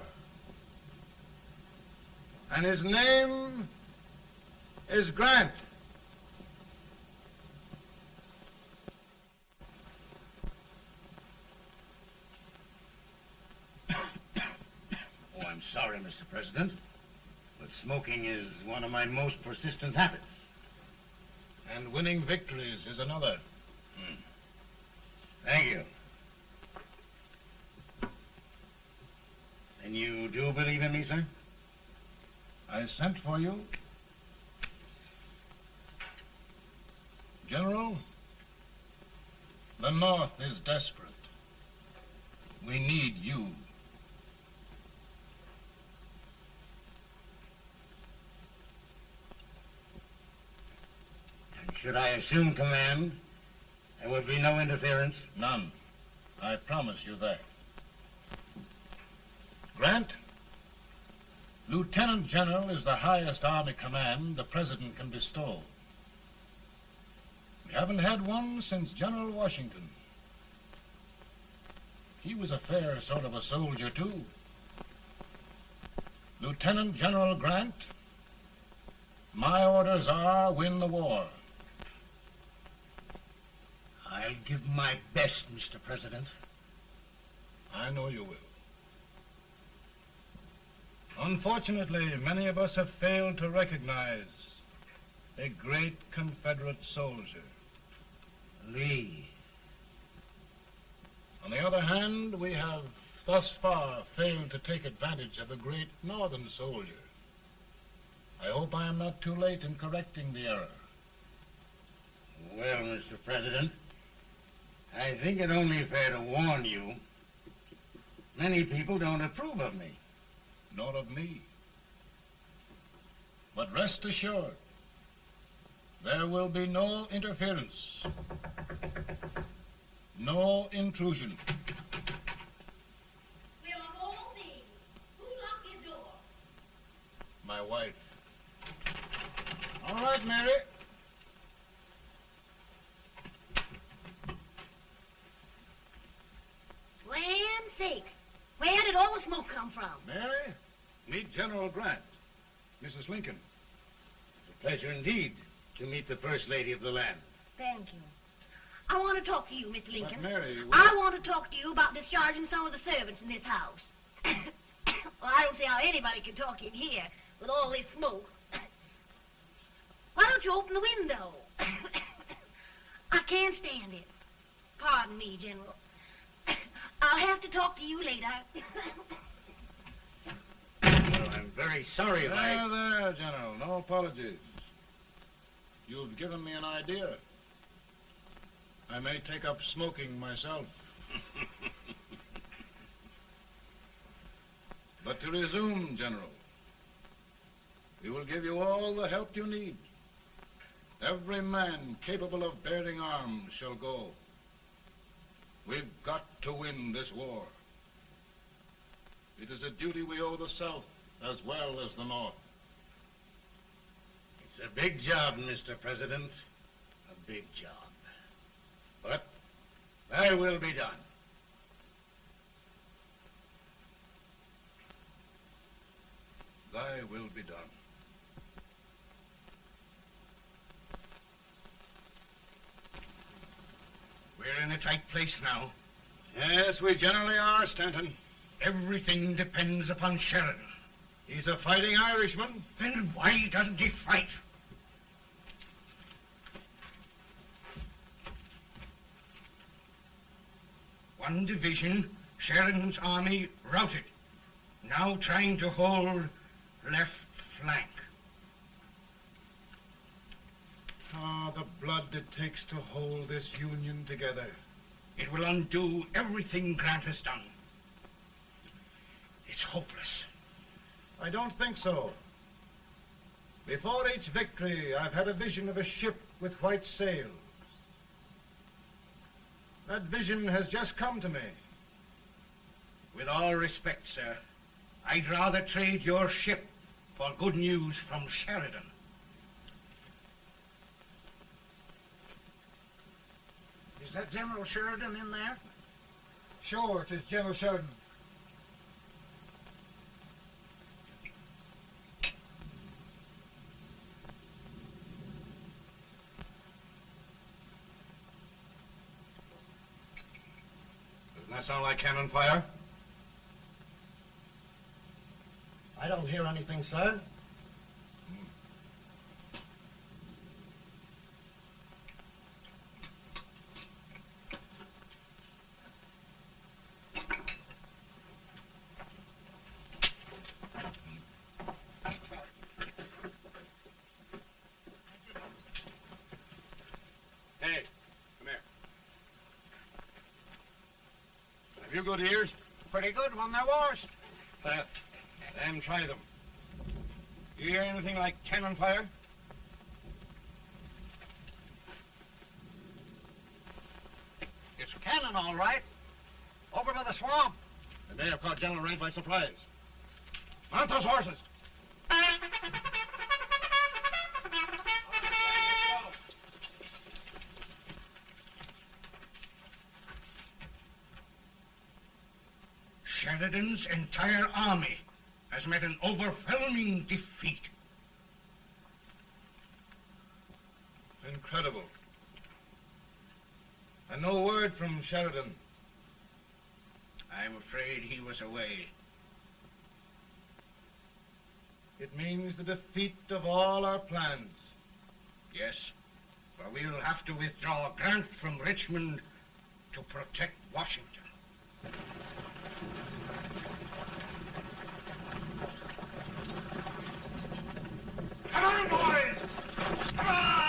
Speaker 2: And his name is Grant.
Speaker 6: Oh, I'm sorry, Mr. President, but smoking is one of my most persistent habits.
Speaker 2: And winning victories is another.
Speaker 6: Thank you. And you do believe in me, sir?
Speaker 2: I sent for you. General, the North is desperate. We need you.
Speaker 6: And should I assume command, there would be no interference?
Speaker 2: None. I promise you that. Grant, Lieutenant General is the highest Army command the President can bestow. We haven't had one since General Washington. He was a fair sort of a soldier, too. Lieutenant General Grant, my orders are win the war.
Speaker 6: I'll give my best, Mr. President.
Speaker 2: I know you will. Unfortunately, many of us have failed to recognize a great Confederate soldier.
Speaker 6: Lee.
Speaker 2: On the other hand, we have thus far failed to take advantage of a great Northern soldier. I hope I am not too late in correcting the error.
Speaker 6: Well, Mr. President, I think it only fair to warn you. Many people don't approve of me.
Speaker 2: Nor of me. But rest assured, there will be no interference, no intrusion.
Speaker 4: Well, of all things, who locked your door?
Speaker 2: My wife. All right, Mary.
Speaker 4: Land sakes, where did all the smoke come from?
Speaker 2: Mary, meet General Grant. Mrs. Lincoln.
Speaker 6: It's a pleasure indeed to meet the First Lady of the land.
Speaker 4: Thank you. I want to talk to you, Mr. Lincoln.
Speaker 2: But Mary,
Speaker 4: I want to talk to you about discharging some of the servants in this house. Well, I don't see how anybody can talk in here with all this smoke. Why don't you open the window? I can't stand it. Pardon me, General. I'll have to talk to you later.
Speaker 6: Well, I'm very sorry if I...
Speaker 2: There, General. No apologies. You've given me an idea. I may take up smoking myself. But to resume, General, we will give you all the help you need. Every man capable of bearing arms shall go. We've got to win this war. It is a duty we owe the South as well as the North.
Speaker 18: It's a big job, Mr. President. A big job. But thy will be done.
Speaker 2: Thy will be done.
Speaker 18: We're in a tight place now.
Speaker 2: Yes, we generally are, Stanton.
Speaker 18: Everything depends upon Sheridan.
Speaker 2: He's a fighting Irishman.
Speaker 18: Then why doesn't he fight? One division, Sheridan's army, routed. Now trying to hold left flank.
Speaker 2: Ah, the blood it takes to hold this Union together.
Speaker 18: It will undo everything Grant has done. It's hopeless.
Speaker 2: I don't think so. Before each victory, I've had a vision of a ship with white sails. That vision has just come to me.
Speaker 18: With all respect, sir, I'd rather trade your ship for good news from Sheridan.
Speaker 6: Is that General Sheridan in there?
Speaker 15: Sure, it is General Sheridan.
Speaker 2: Doesn't that sound like cannon fire?
Speaker 6: I don't hear anything, sir.
Speaker 2: Hey, come here. Have you good ears?
Speaker 6: Pretty good when they're washed.
Speaker 2: Then try them. You hear anything like cannon fire?
Speaker 6: It's cannon, all right. Over by the swamp.
Speaker 2: And they have caught General Rank by surprise. Mount those horses.
Speaker 18: Sheridan's entire army has met an overwhelming defeat.
Speaker 2: Incredible. And no word from Sheridan.
Speaker 18: I'm afraid he was away.
Speaker 2: It means the defeat of all our plans.
Speaker 18: Yes, for we'll have to withdraw Grant from Richmond to protect Washington.
Speaker 5: Come on, boys! Come on!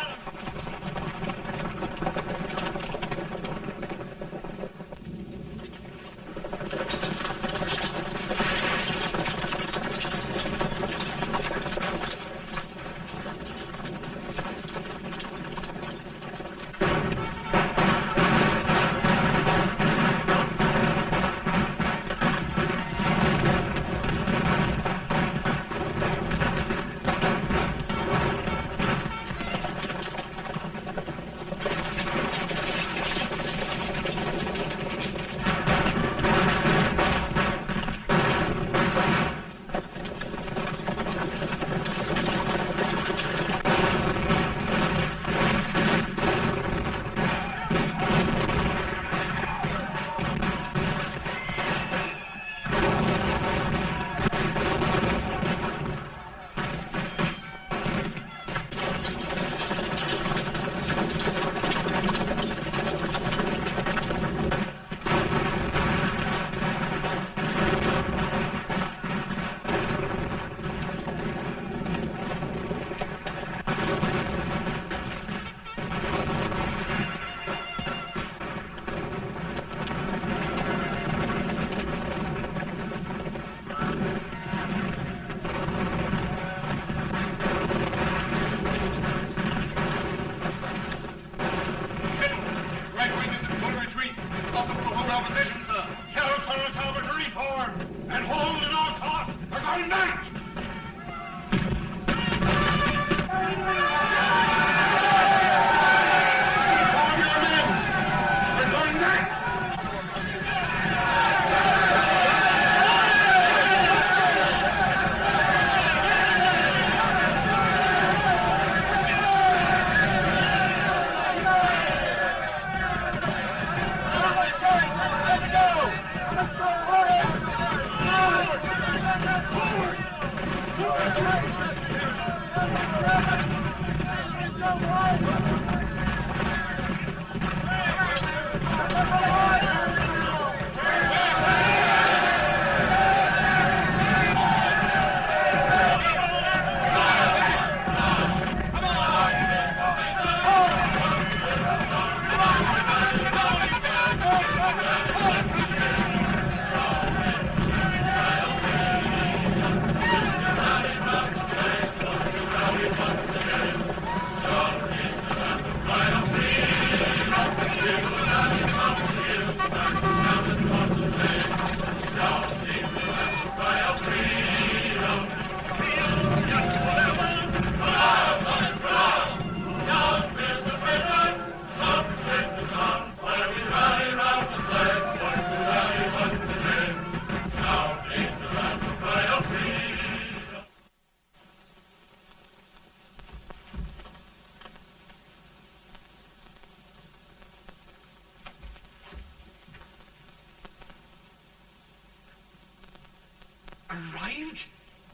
Speaker 18: Arrived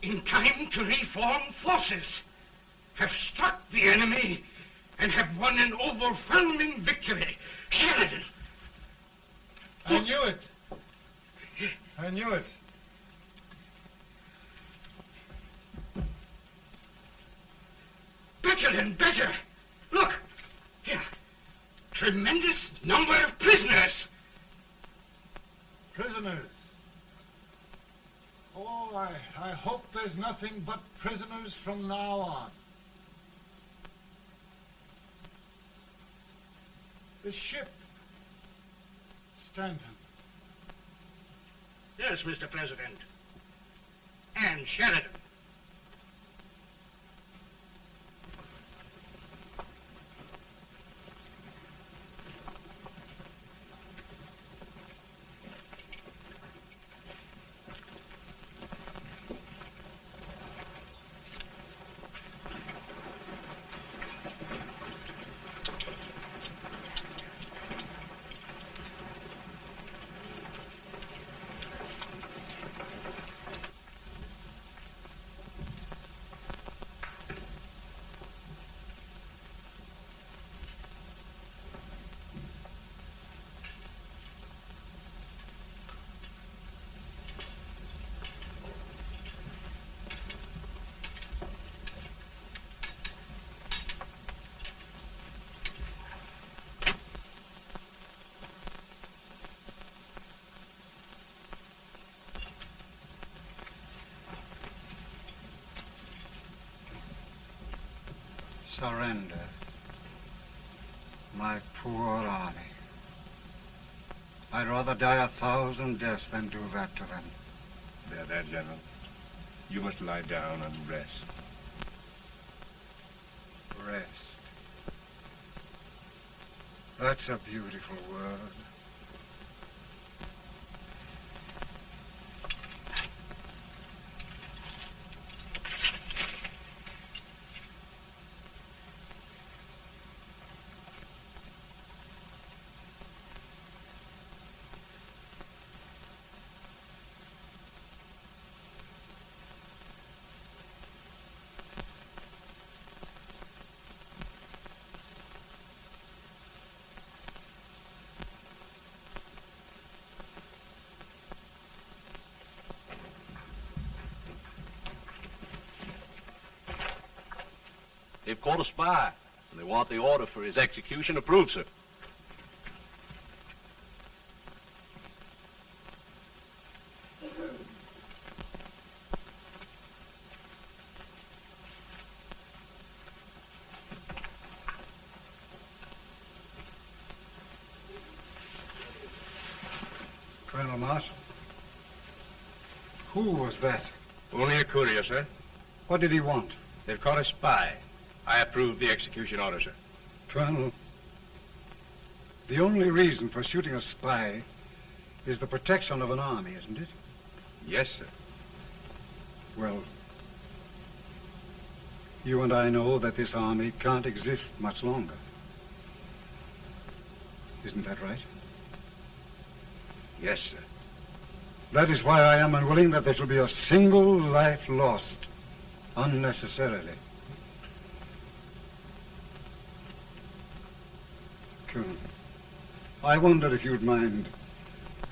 Speaker 18: in time to reform forces, have struck the enemy, and have won an overwhelming victory. Sheridan!
Speaker 2: I knew it. I knew it.
Speaker 18: Better and better. Look, here. Tremendous number of prisoners.
Speaker 2: Prisoners. Oh, I hope there's nothing but prisoners from now on. The ship. Stanton.
Speaker 18: Yes, Mr. President. And Sheridan.
Speaker 6: Surrender. My poor army. I'd rather die 1,000 deaths than do that to them.
Speaker 17: There, General. You must lie down and rest.
Speaker 6: Rest. That's a beautiful word.
Speaker 19: They've caught a spy, and they want the order for his execution approved, sir.
Speaker 6: Colonel Marshall. Who was that?
Speaker 17: Only a courier, sir.
Speaker 6: What did he want?
Speaker 17: They've caught a spy. I approve the execution order, sir.
Speaker 6: Colonel, the only reason for shooting a spy is the protection of an army, isn't it?
Speaker 17: Yes, sir.
Speaker 6: Well, you and I know that this army can't exist much longer. Isn't that right?
Speaker 17: Yes, sir.
Speaker 6: That is why I am unwilling that there shall be a single life lost unnecessarily.
Speaker 20: Colonel. I wonder if you'd mind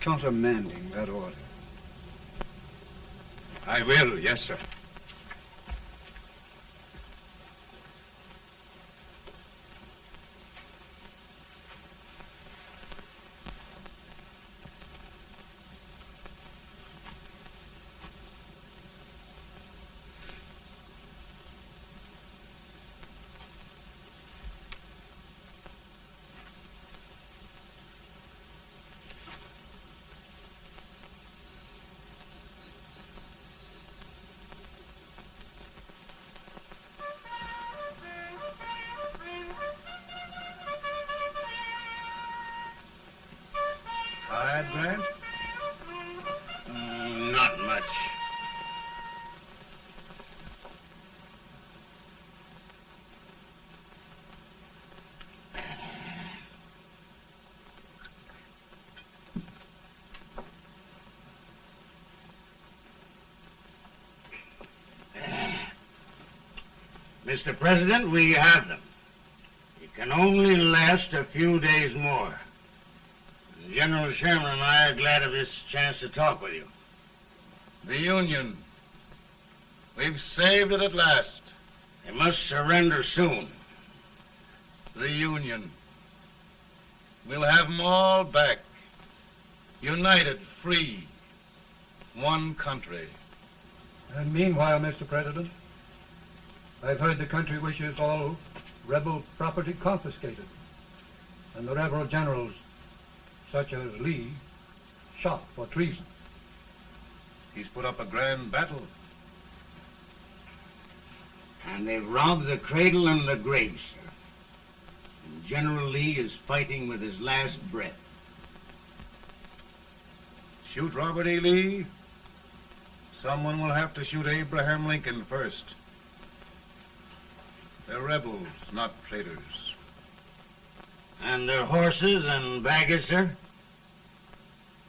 Speaker 20: countermanding that order.
Speaker 17: I will, yes, sir.
Speaker 2: Tired, Grant?
Speaker 18: Not much. Mr. President, we have them. It can only last a few days more. General Sherman and I are glad of this chance to talk with you.
Speaker 2: The Union. We've saved it at last.
Speaker 18: They must surrender soon.
Speaker 2: The Union. We'll have them all back. United, free. One country.
Speaker 21: And meanwhile, Mr. President, I've heard the country wishes all rebel property confiscated, and the rebel generals, such as Lee, shot for treason.
Speaker 2: He's put up a grand battle.
Speaker 18: And they've robbed the cradle and the grave, sir. And General Lee is fighting with his last breath.
Speaker 2: Shoot Robert E. Lee? Someone will have to shoot Abraham Lincoln first. They're rebels, not traitors.
Speaker 18: And their horses and baggage, sir?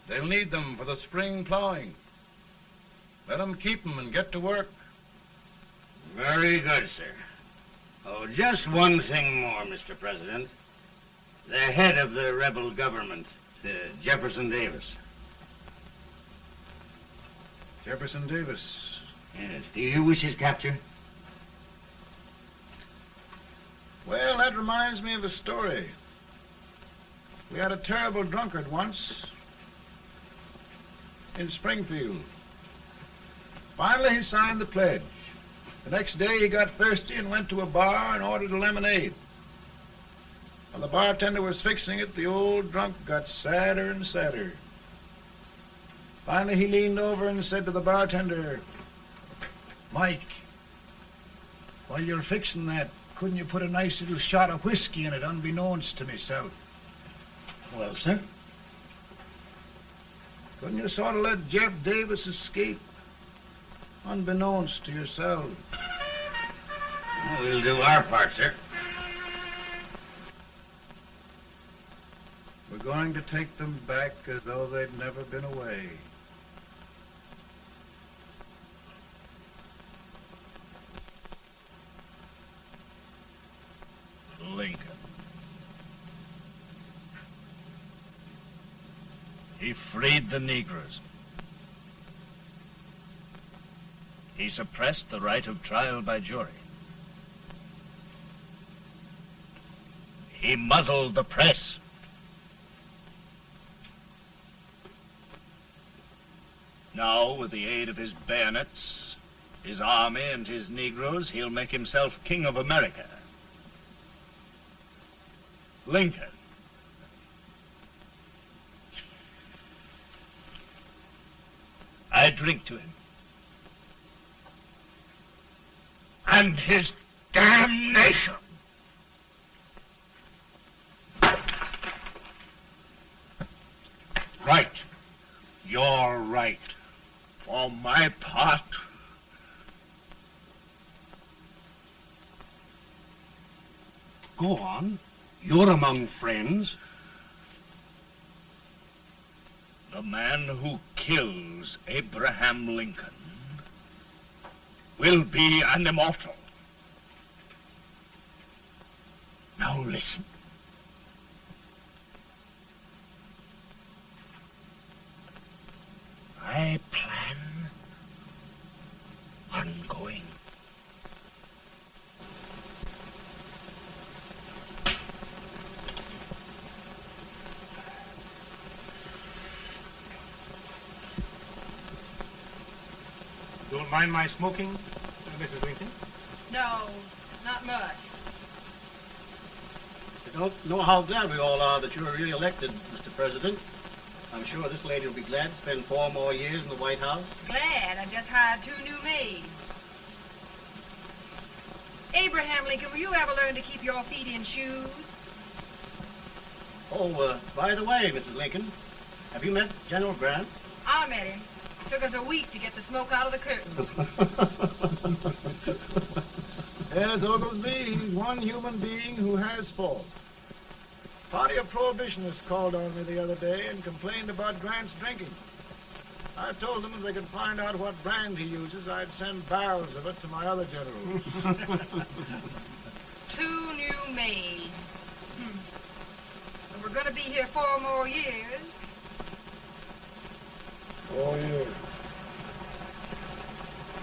Speaker 2: They'll need them for the spring plowing. Let them keep them and get to work.
Speaker 18: Very good, sir. Oh, just one thing more, Mr. President. The head of the rebel government, Jefferson Davis.
Speaker 2: Jefferson Davis?
Speaker 18: Yes. Do you wish his capture?
Speaker 2: Well, that reminds me of a story. We had a terrible drunkard once in Springfield. Finally, he signed the pledge. The next day, he got thirsty and went to a bar and ordered a lemonade. While the bartender was fixing it, the old drunk got sadder and sadder. Finally, he leaned over and said to the bartender, "Mike, while you're fixing that, couldn't you put a nice little shot of whiskey in it, unbeknownst to myself?"
Speaker 18: Well, sir?
Speaker 2: Couldn't you sort of let Jeff Davis escape, unbeknownst to yourself?
Speaker 18: Well, we'll do our part, sir.
Speaker 2: We're going to take them back as though they'd never been away.
Speaker 8: Lincoln. He freed the Negroes. He suppressed the right of trial by jury. He muzzled the press. Now, with the aid of his bayonets, his army, and his Negroes, he'll make himself king of America. Lincoln. I drink to him.
Speaker 18: And his damnation.
Speaker 8: Right. You're right. For my part,
Speaker 18: Go on. You're among friends.
Speaker 8: the man who kills Abraham Lincoln will be an immortal. Now listen. my plan ongoing.
Speaker 13: Don't mind my smoking, Mrs. Lincoln?
Speaker 10: No, not much.
Speaker 6: I don't know how glad we all are that you're re-elected, Mr. President. I'm sure this lady will be glad to spend 4 more years in the White House.
Speaker 10: Glad. I just hired 2 new maids. Abraham Lincoln, will you ever learn to keep your feet in shoes?
Speaker 6: Oh, by the way, Mrs. Lincoln, have you met General Grant?
Speaker 10: I met him. Took us a week to get the smoke out of the curtain.
Speaker 2: Yes, Oglesby, he's one human being who has faults. Party of Prohibitionists called on me the other day and complained about Grant's drinking. I told them if they could find out what brand he uses, I'd send barrels of it to my other generals.
Speaker 10: 2 new maids. But we're going to be here 4 more years.
Speaker 2: 4 years.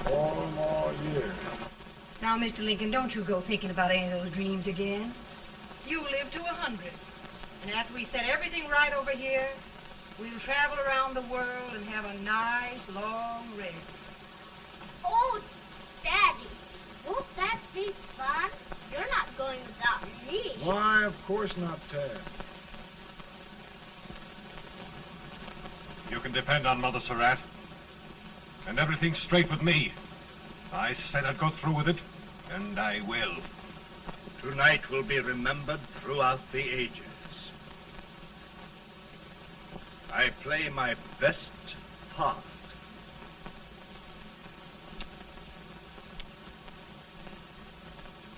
Speaker 2: 4 more years.
Speaker 10: Now, Mr. Lincoln, don't you go thinking about any of those dreams again. You live to 100. And after we set everything right over here, we'll travel around the world and have a nice, long rest.
Speaker 4: Oh, Daddy, won't that be fun? You're not going without me.
Speaker 2: Why, of course not, Tad.
Speaker 17: You can depend on Mother Surratt. And everything's straight with me. I said I'd go through with it, and I will.
Speaker 8: Tonight will be remembered throughout the ages. I play my best part.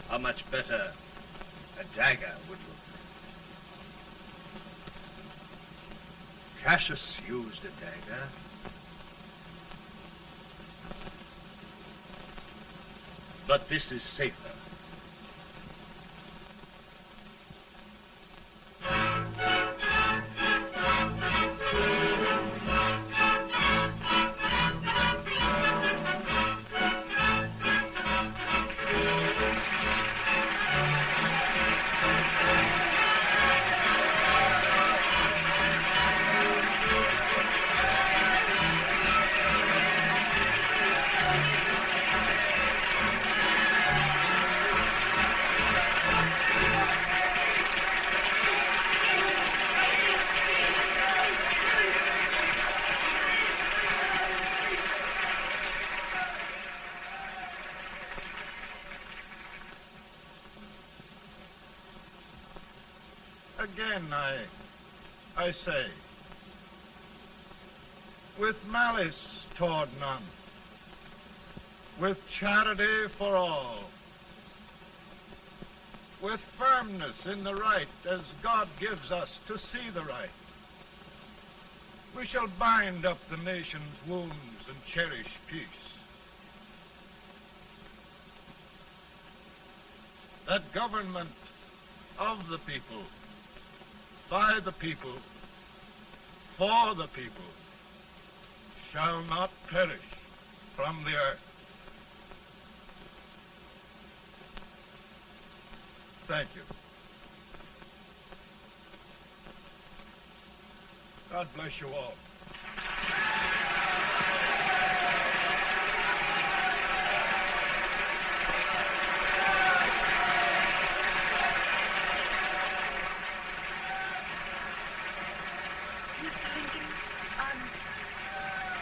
Speaker 8: How much better a dagger would look? Cassius used a dagger. But this is safer.
Speaker 2: Again, I say, with malice toward none, with charity for all, with firmness in the right as God gives us to see the right, we shall bind up the nation's wounds and cherish peace. That government of the people, by the people, for the people, shall not perish from the earth. Thank you. God bless you all.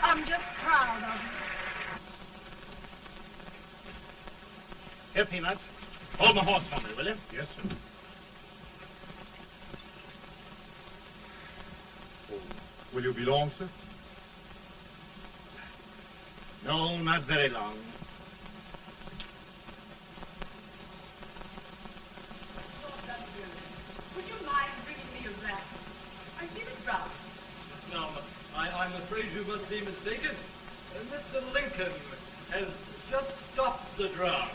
Speaker 10: I'm just proud of you.
Speaker 11: Here, Peanuts. Hold my horse for me, will you?
Speaker 12: Yes, sir. Oh, will you be long, sir?
Speaker 11: No, not very long.
Speaker 10: Would you mind bringing me a wrap? I feel it dry.
Speaker 13: Now, I'm afraid you must be mistaken. Mr. Lincoln has just stopped the draft.